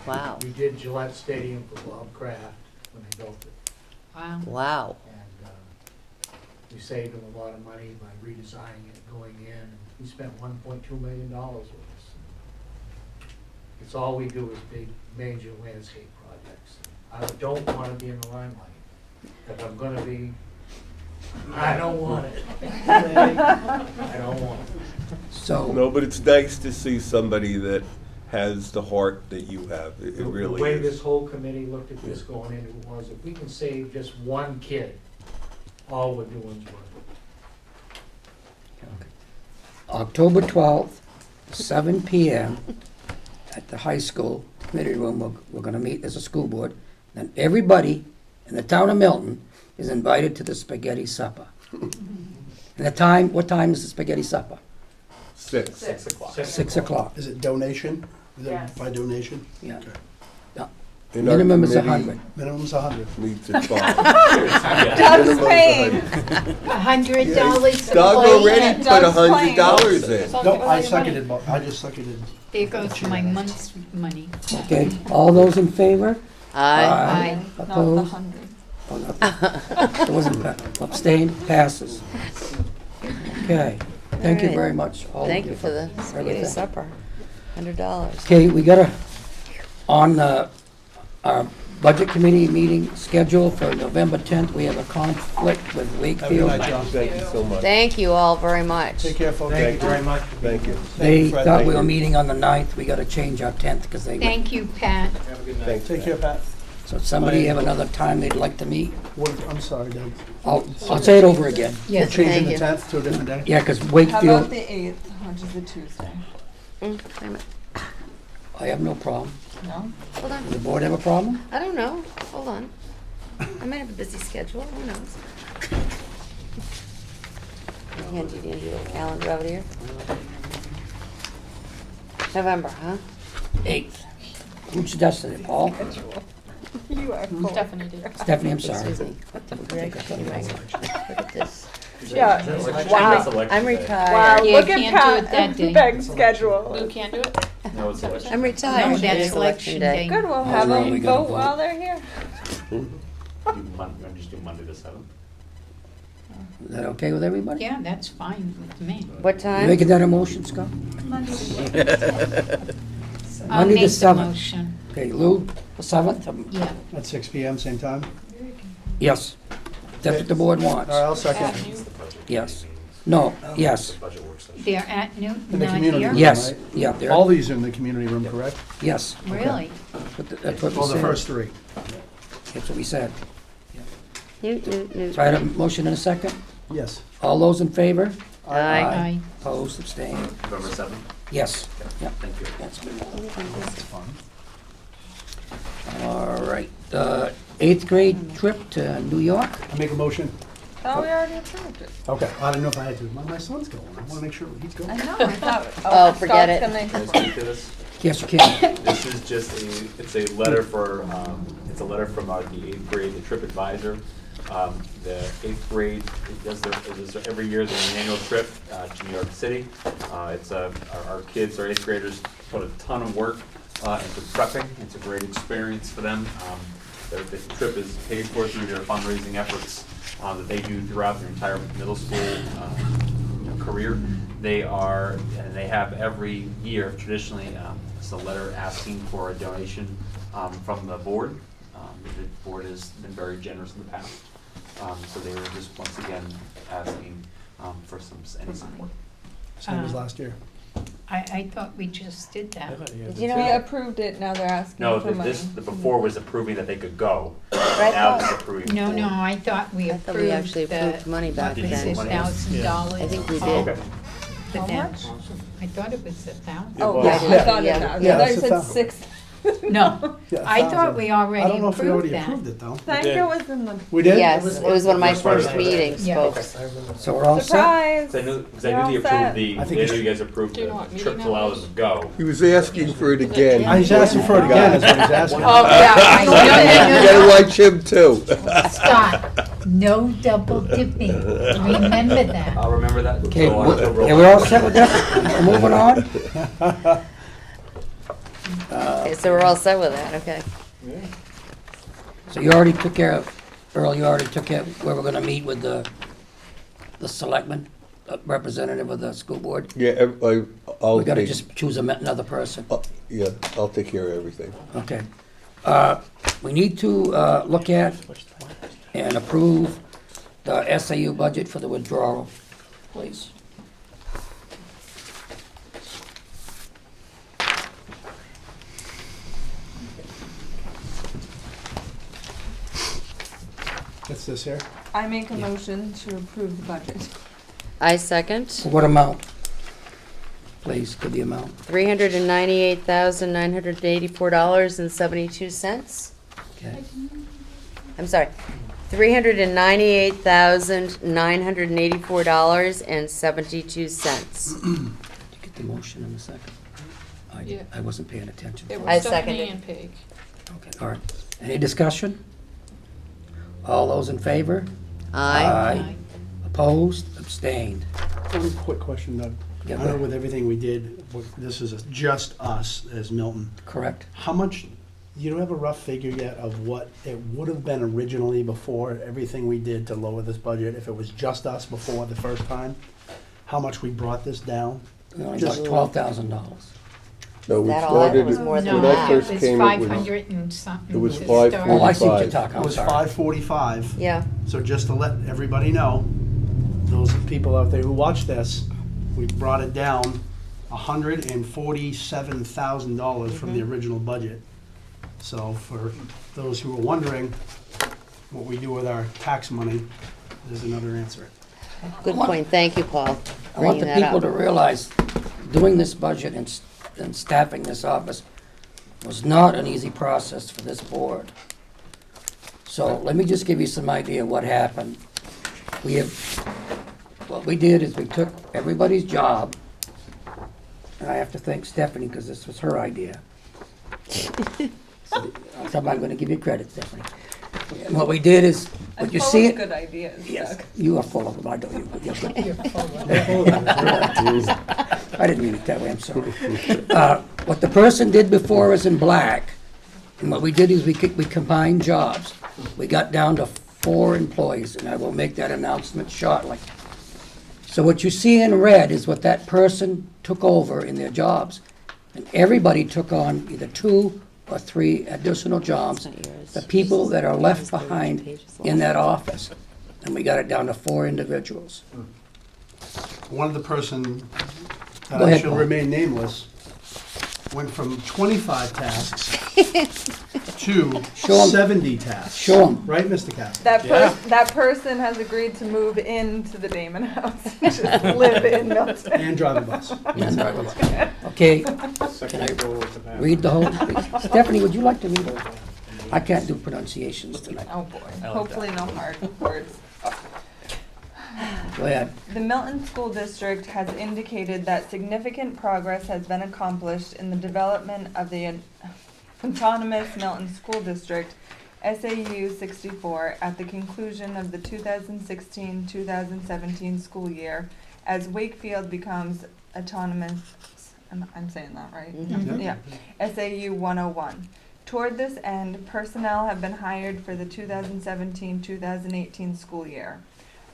Wow. We did Gillette Stadium for Bob Kraft when they built it. Wow. Wow. And we saved them a lot of money by redesigning it, going in, and we spent $1.2 million with us. It's all we do is big, major landscape projects. I don't want to be in the limelight. If I'm going to be, I don't want it. I don't want it. So, no, but it's nice to see somebody that has the heart that you have. It really The way is. this whole committee looked at this going into it was, if we can save just one kid, all we're doing is worth it. October 12th, 7 PM at the high school committee room. We're going to meet as a school board. And everybody in the town of Milton is invited to the spaghetti supper. And the time, what time is the spaghetti supper? 6. 6 o'clock. 6 o'clock. Is it donation? Is it Yes. by donation? Yeah. Okay. And our Minimum is committee 100. Minimum's 100. Meets at 5. Doug's Minimum's paying. 100. $100 Doug already put Doug's $100 in. No, I seconded, I just seconded. There goes my month's money. Okay, all those in favor? Aye. Aye. Not the Opposed? 100. Oh, no. It wasn't, abstained, passes. Okay, thank you All right. very much, all of Thank you for the everything. spaghetti supper. $100. Okay, we got on our budget committee meeting schedule for November 10th, we have a conflict with Have a good Wakefield. night, John. Thank you so much. Thank you all very much. Take care, folks. Thank you very much. Thank you. They Fred. thought Thank we were you. meeting on the 9th, we gotta change our 10th because they, Thank you, Pat. Thanks. Take care, Pat. so if somebody have another time they'd like to meet, I'm sorry, Doug. I'll say it over again. We're Yes, changing the you. 10th to a different day? Yeah, because How about Wakefield, the 8th, which is a Tuesday? Wait a minute. I have no problem. No? Hold on. Does the board have a problem? I don't know. Hold on. I might have a busy schedule. Who knows? I'll hand you the little calendar over here. November, huh? 8th. Who suggested it, Paul? You are full. Stephanie did. Stephanie, I'm sorry. Excuse me. Greg, look at this. Yeah. Wow. I'm retired. Wow, Yeah, look you at can't do Pat it that and day. Peg's schedule. Lou can't do it? No, it's election. I'm retired. No, It that's is election day. Good, we'll Oh, have well, we them gotta vote vote. while they're here. Just do Monday the 7th. Is that okay with everybody? yeah, that's fine with me. What You time? making that a motion, Scott? I'll Monday the make the 7th. motion. Okay, Lou, the 7th? Yeah. At 6 PM, same time? Yes. That's what the board wants. All right, I'll second. Yes. No, yes, They're at Newton, In the not community here? room, yes, right? yeah, there, All these are in the community room, correct? yes. Really? That's what we Well, the said. first three. That's what we said. Newt. So I have a motion in a second. Yes. All those in favor? Aye. Aye. Opposed, abstained? November 7th. Yes. Yep. Thank you. That's good. All right, 8th grade trip to New York. Make a motion. Oh, we already approved it. Okay. I didn't know if I had to. My son's going. I want to make sure he's going. I know, I thought. Oh, forget it. Scott's Can I gonna- speak to this? Yes, you can. This is just it's a letter for, it's a letter from the 8th grade, the trip advisor. The 8th grade, it does every year, there's an annual trip to New York City. It's our kids, our 8th graders, put a ton of work into prepping. It's a great experience for them. The trip is paid for through their fundraising efforts that they do throughout their entire middle school career. They have every year traditionally, it's a letter asking for a donation from the board. The board has been very generous in the past. So they were just once again asking for any support. Same as last year. I thought we just did that. Did you know? We approved it, now they're asking No, for money. the before was approving that they could go. Right, now Paul? it's approved. No, no, I thought we I thought we actually approved approved money back Did you then. say $1,000. I think we did. Okay. But How then, much? I thought it was 1,000. Oh, Yeah. I thought Yeah. it, I Yeah, thought it's you a said thou- 6. No, Yeah, I thought 1,000. we I already don't know if we approved already that. approved it though. I think it was in the We did? Yes, it was one of my That's part of first it. meetings, Yeah. folks. I remember. So we're all set? surprise. Cause I knew You're all they set. approved I think they it's- knew you guys approved Do you know the what meeting trip that to allow was? us to go. He was asking for it again. He's asking for it again, is what he's asking. Oh, yeah, You I gotta watch him too. Stop. No double dipping. Remember that. I'll remember that. Okay, So October we're all set with that? We're moving on? Okay, so we're all set with that, okay. So you already took care of, Earl, you already took care of where we're gonna meet with the selectman, representative of the school board? Yeah, I'll We gotta take, just choose another person. yeah, I'll take care of everything. Okay. We need to look at and approve the SAU budget for the withdrawal, please. What's this here? I make a motion to approve the budget. I second. What amount? Please, give the amount. $398,984.72. Okay. I'm sorry, $398,984.72. Did you get the motion in a second? Yeah. I wasn't paying attention. It I was Stephanie seconded. and Peg. Okay, all right. Any discussion? All those in favor? Aye. Opposed? Abstained? One quick question, Doug. Yeah, I go know ahead. with everything we did, this is just us as Milton. Correct. How much, you don't have a rough figure yet of what it would have been originally before everything we did to lower this budget, if it was just us before the first time? How much we brought this down? We only Just- got $12,000. No, we That all started, was more than when No, I that. first it was came, five it was, hundred and something. it was to 545. start. Oh, I see what you're talking It about, was sorry. 545. Yeah, So just to let everybody know, those people out there who watch this, we brought it down $147,000 from the original budget. So for those who are wondering what we do with our tax money, there's another answer. good point. Thank you, Paul, I want bringing the that people up. to realize, doing this budget and staffing this office was not an easy process for this board. So let me just give you some idea of what happened. What we did is we took everybody's job, and I have to thank Stephanie because this was her idea. I'm gonna give you credit, Stephanie. And what we did is, what you see it. Good ideas, Yes, Doug. you are full of them, I know you, but you're good. You're full of I didn't mean it that way, I'm sorry. What the person did before is in black, and what we did is we combined jobs. We got down to 4 employees, and I will make that announcement shortly. So what you see in red is what that person took over in their jobs. And everybody took on either 2 or 3 additional jobs, It's not yours. the people that are left It's 30 behind pages long. in that office. And we got it down to 4 individuals. One of the person, Go ahead, shall Paul. remain nameless, went from 25 tasks to Show 'em. 70 tasks. Show 'em. Right, Mr. Cass? That person has agreed to move into the Damon house, just live in Milton. And drive a bus. Okay, Second row at the back. read the whole, Stephanie, would you like to read it? I can't do pronunciations tonight. Oh boy, hopefully no hard words. Go ahead. The Milton School District has indicated that significant progress has been accomplished in the development of the autonomous Milton School District, SAU 64, at the conclusion of the 2016-2017 school year, as Wakefield becomes autonomous, I'm saying that right? Mhm. Yeah, SAU 101. Toward this end, personnel have been hired for the 2017-2018 school year.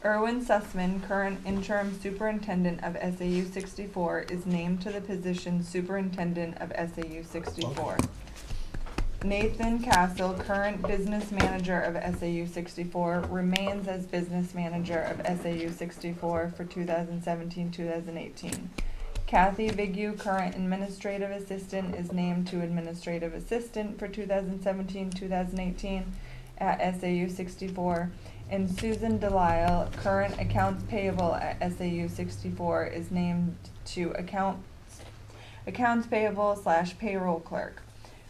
Erwin Sussman, current interim superintendent of SAU 64, is named to the position superintendent of SAU 64. Nathan Castle, current business manager of SAU 64, remains as business manager of SAU 64 for 2017-2018. Kathy Vigu, current administrative assistant, is named to administrative assistant for 2017-2018. at SAU 64, and Susan Delisle, current accounts payable at SAU 64, is named to accounts payable / payroll clerk.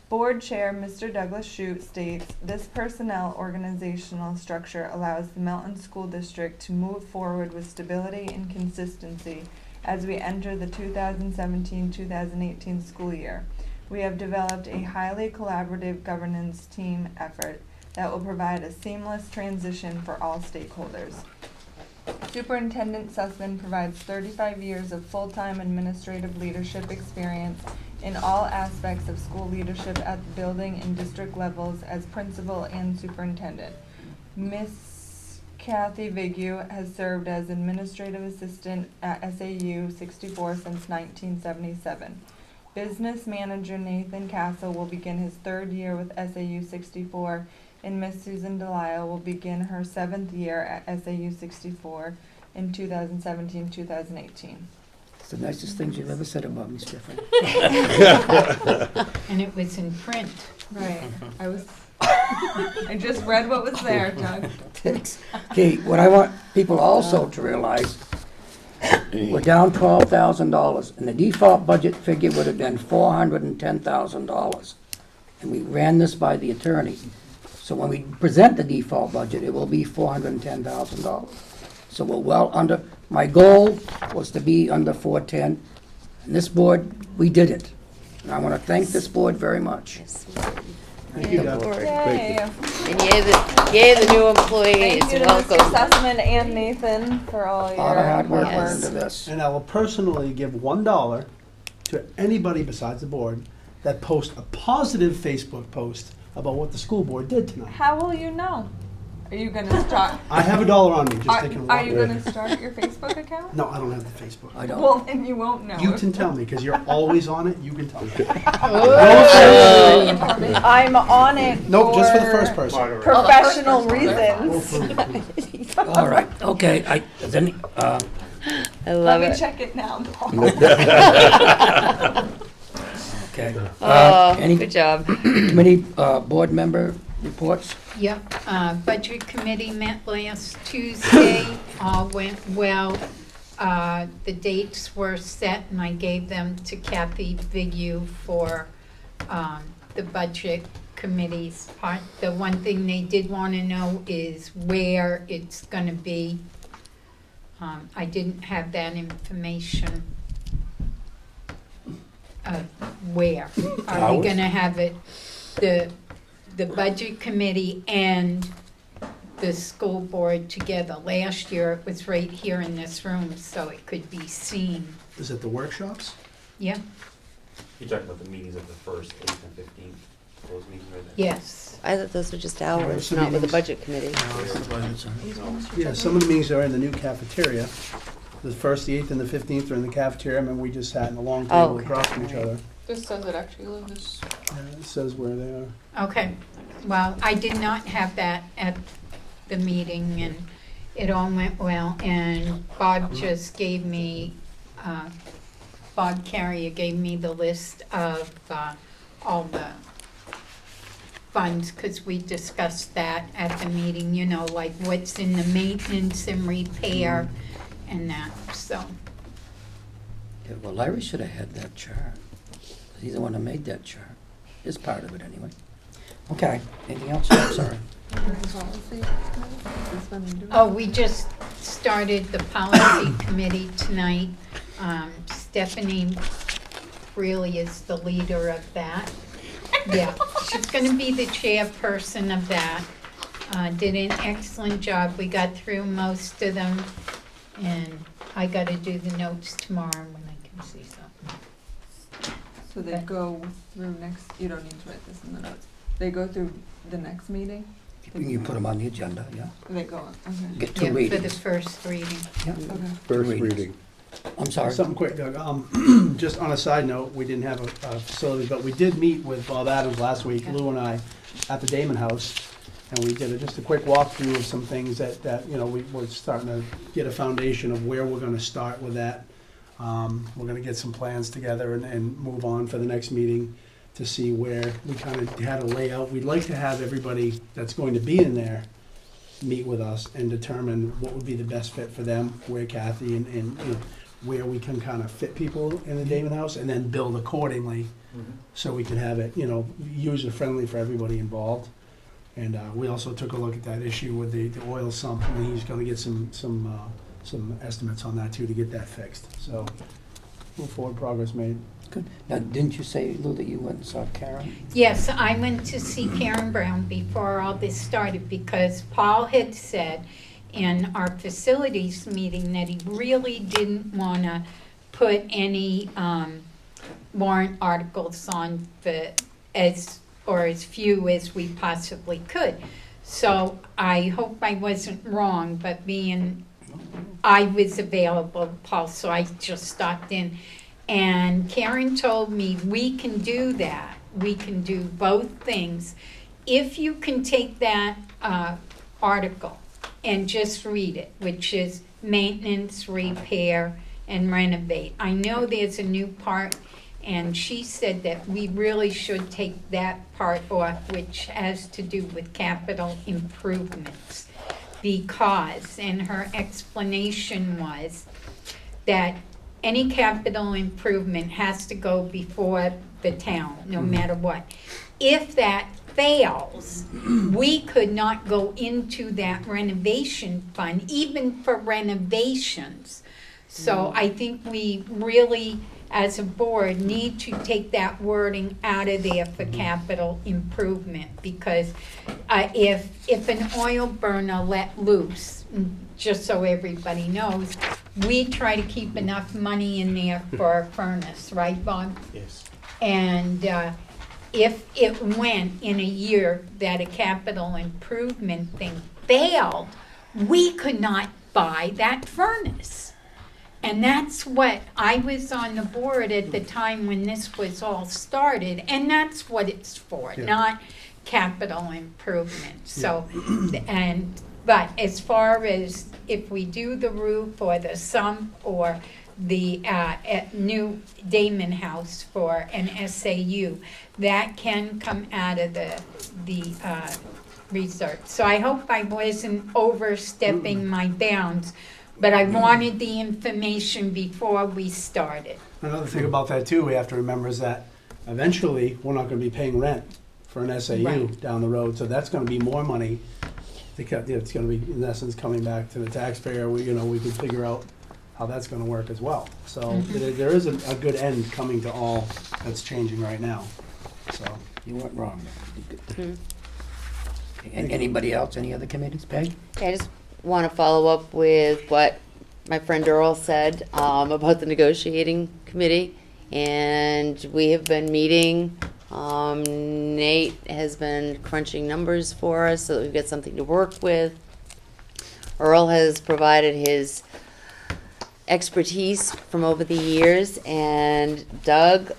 Board Chair Mr. Douglas Shute states, "This personnel organizational structure allows the Milton School District to move forward with stability and consistency as we enter the 2017-2018 school year. We have developed a highly collaborative governance team effort that will provide a seamless transition for all stakeholders." Superintendent Sussman provides 35 years of full-time administrative leadership experience in all aspects of school leadership at the building and district levels as principal and superintendent. Miss Kathy Vigue has served as administrative assistant at SAU 64 since 1977. Business manager Nathan Castle will begin his 3rd year with SAU 64, and Miss Susan Delisle will begin her 7th year at SAU 64 in 2017-2018. It's the nicest things you've ever said about me, Stephanie. And it was in print. Right. I just read what was there, Doug. Thanks. Okay, what I want people also to realize, we're down $12,000, and the default budget figure would have been $410,000. And we ran this by the attorney. So when we present the default budget, it will be $410,000. So we're well under, my goal was to be under 410, and this board, we did it. And I want to thank this board very much. Yes, Thank you, Doug. Yay. and yay the new employees. Thank you to Welcome. Mr. Sussman and Nathan for all your A lot of hard work hard went Yes. into this. And I will personally give $1 to anybody besides the board that posts a positive Facebook post about what the school board did tonight. How will you know? Are you gonna start? I have $1 on me, just Are, taking a are walk. you gonna start your Facebook account? No, I don't have the Facebook. I don't. Well, then you won't know. You can tell me, because you're always on it, you can tell me. I'm on it. Nope, just for the first person. Professional reasons. All right, okay, is any, I Let love me it. check it now. okay. Oh, Any good job. committee, board member reports? Yep, Budget Committee met last Tuesday, all went well. The dates were set and I gave them to Kathy Vigue for the Budget Committee's part. The one thing they did want to know is where it's going to be. I didn't have that information. Where? Are we going to have it, the Budget Committee and the school board together? Last year, it was right here in this room, so it could be seen. Is it the workshops? Yeah, You're talking about the meetings of the 1st, 8th, and 15th, those meetings right there? yes. I thought those were just Yeah, hours, some not with the meetings. budget committee. Yeah, some of the meetings are in the new cafeteria. The 1st, the 8th, and the 15th are in the cafeteria. I mean, we just sat in a long Oh, table okay. across from each other. This says it actually, this. It says where they are. Okay, well, I did not have that at the meeting, and it all went well, and Bob just gave me, Bob Carrier gave me the list of all the funds, because we discussed that at the meeting, you know, like what's in the maintenance and repair and that, so. Yeah, well, Larry should have had that chart. He's the one that made that chart. His part of it, anyway. Okay, anything else? I'm sorry. Oh, we just started the policy committee tonight. Stephanie really is the leader of that. Yeah, she's gonna be the chairperson of that. Did an excellent job. We got through most of them, and I gotta do the notes tomorrow when I can see something. So they go through next, you don't need to write this in the notes. They go through the next meeting? You put them on the agenda, yeah. They go on, okay. Get Yeah, two for the readings. first reading. Yeah. Okay. First Readings. reading. I'm sorry. Something quick, Doug. Just on a side note, we didn't have a facility, but we did meet with Bob Adams last week, Lou and I, at the Damon House. And we did just a quick walkthrough of some things that you know, we're starting to get a foundation of where we're gonna start with that. We're gonna get some plans together and move on for the next meeting. to see where we kind of had a layout. We'd like to have everybody that's going to be in there meet with us and determine what would be the best fit for them, where Kathy and you know, where we can kind of fit people in the Damon House, and then build accordingly so we can have it, you know, user-friendly for everybody involved. And we also took a look at that issue with the oil sump, and he's gonna get some estimates on that too to get that fixed. So, move forward, progress made. Good. Now, didn't you say, Lou, that you went and saw Karen? Yes, I went to see Karen Brown before all this started because Paul had said in our facilities meeting that he really didn't want to put any warrant articles on as few as we possibly could. So I hope I wasn't wrong, but I was available, Paul, so I just stopped in. And Karen told me we can do that. We can do both things. If you can take that article and just read it, which is maintenance, repair, and renovate. I know there's a new part, and she said that we really should take that part off, which has to do with capital improvements. Because, and her explanation was that any capital improvement has to go before the town, no matter what. If that fails, we could not go into that renovation fund, even for renovations. So I think we really, as a board, need to take that wording out of there for capital improvement, because if an oil burner let loose, just so everybody knows, we try to keep enough money in there for a furnace, right, Bob? Yes. And if it went in a year that a capital improvement thing failed, we could not buy that furnace. And that's what, I was on the board at the time when this was all started, and that's what it's for, not capital improvement. So, but as far as if we do the roof or the sump or the new Damon House for an SAU, that can come out of the research. So I hope I wasn't overstepping my bounds, but I wanted the information before we started. Another thing about that too, we have to remember is that eventually, we're not gonna be paying rent for an SAU Right. down the road, so that's gonna be more money. It's gonna be, in essence, coming back to the taxpayer. We can figure out how that's gonna work as well. So there is a good end coming to all that's changing right now, so. You weren't wrong. Anybody else, any other committees? Peg? I just want to follow up with what my friend Earl said about the negotiating committee. And we have been meeting. Nate has been crunching numbers for us so that we've got something to work with. Earl has provided his expertise from over the years, and Doug,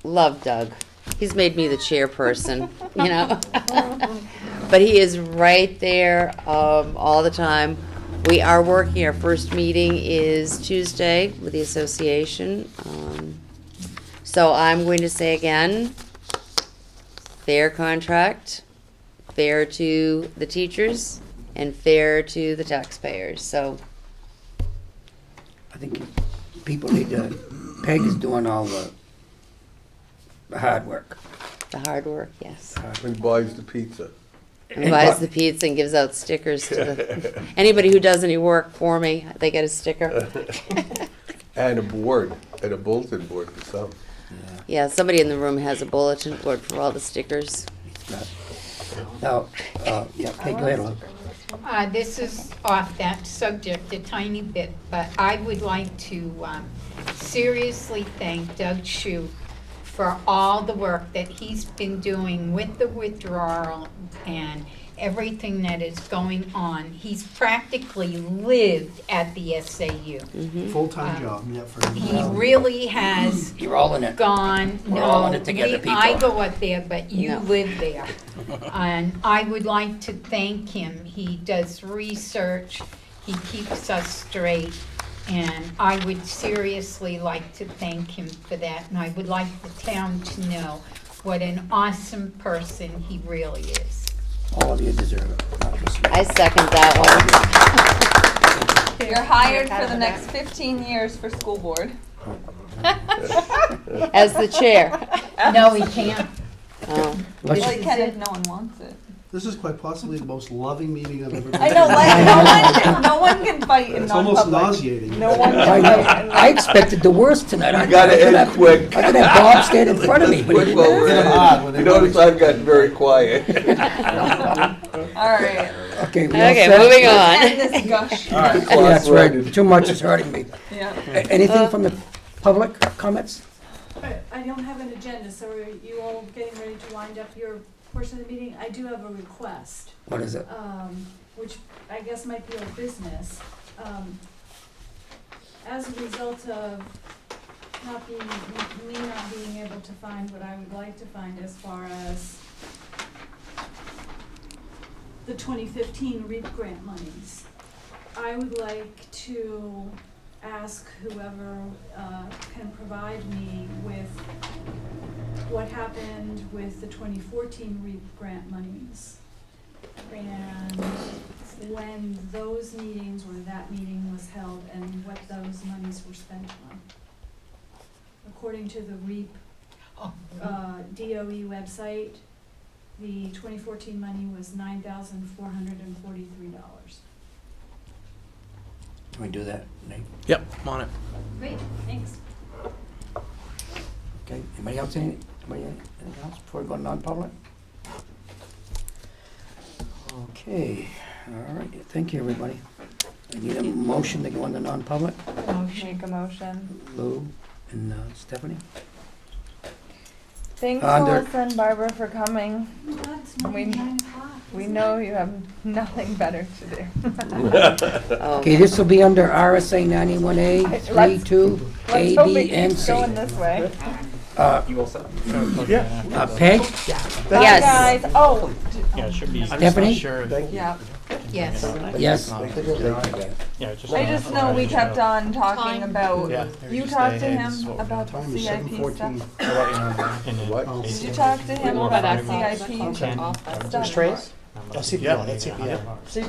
love Doug. He's made me the chairperson, you know. But he is right there all the time. We are working, our first meeting is Tuesday with the association. So I'm going to say again, fair contract, fair to the teachers, and fair to the taxpayers. So I think people need to, Peg is doing all the hard work. the hard work, yes. And buys the pizza. And buys the pizza and gives out stickers to the, anybody who does any work for me, they get a sticker. And a board, and a bulletin board for some. Yeah, somebody in the room has a bulletin board for all the stickers. Now, yeah, Peg, go ahead, Ron. This is off that subject a tiny bit, but I would like to seriously thank Doug Shue for all the work that he's been doing with the withdrawal and everything that is going on. He's practically lived at the SAU. Full-time job, yeah, for him. He really has You're all in it. gone, We're all in no, it together, people. I go up there, but you No. live there. And I would like to thank him. He does research, he keeps us straight, and I would seriously like to thank him for that. And I would like the town to know what an awesome person he really is. All of you deserve it. Not just me. I second that one. You're hired for the next 15 years for school board. As the chair. No, he can't. Oh. Let's- Well, you can if no one wants it. This is quite possibly the most loving meeting I've ever been to. I know, like, no one can fight in It's almost non-public. nauseating. No one I can know. fight in I expected the worst tonight. I Gotta could end have- quick. I could have Bob stand in front of me. but he Quick didn't. while we're It's at odd when it. they You notice I've gotten very quiet. All right. Okay, we all Okay, set? moving End on. this gush. Yeah, that's right. Too much is hurting me. Yeah. Anything from the public comments? I don't have an agenda, so are you all getting ready to wind up your portion of the meeting? I do have a request, What is it? which I guess might be old business. As a result of me not being able to find what I would like to find as far as the 2015 REAP grant monies, I would like to ask whoever can provide me with what happened with the 2014 REAP grant monies and when those meetings or that meeting was held and what those monies were spent on. According to the REAP DOE website, the 2014 money was $9,443. Can we do that, Nate? Yep, I'm on it. Great, thanks. Okay, anybody else, anything else before we go to non-public? Okay, all right, thank you, everybody. I need a motion to go into non-public. Make a motion. Lou and Stephanie? Thanks, Under- Melissa and Barbara, for coming. We know you have nothing better to do. Okay, this will be under RSA 91A, Let's- 32, Let's A, hope B, it and keeps C. going this way. You all set? Peg? Bye, Yes. guys. Oh, Yeah, it should be. Stephanie? yeah. Yes. Yes. Yeah, just. I just know we kept on talking Time. about, Yeah. you talked to him about the Time is CIP 7:14. stuff? And then What? Oh. Did you talk to him More about about the that. CIP Okay. stuff? Straight? Oh, CPR, that's CPR. CP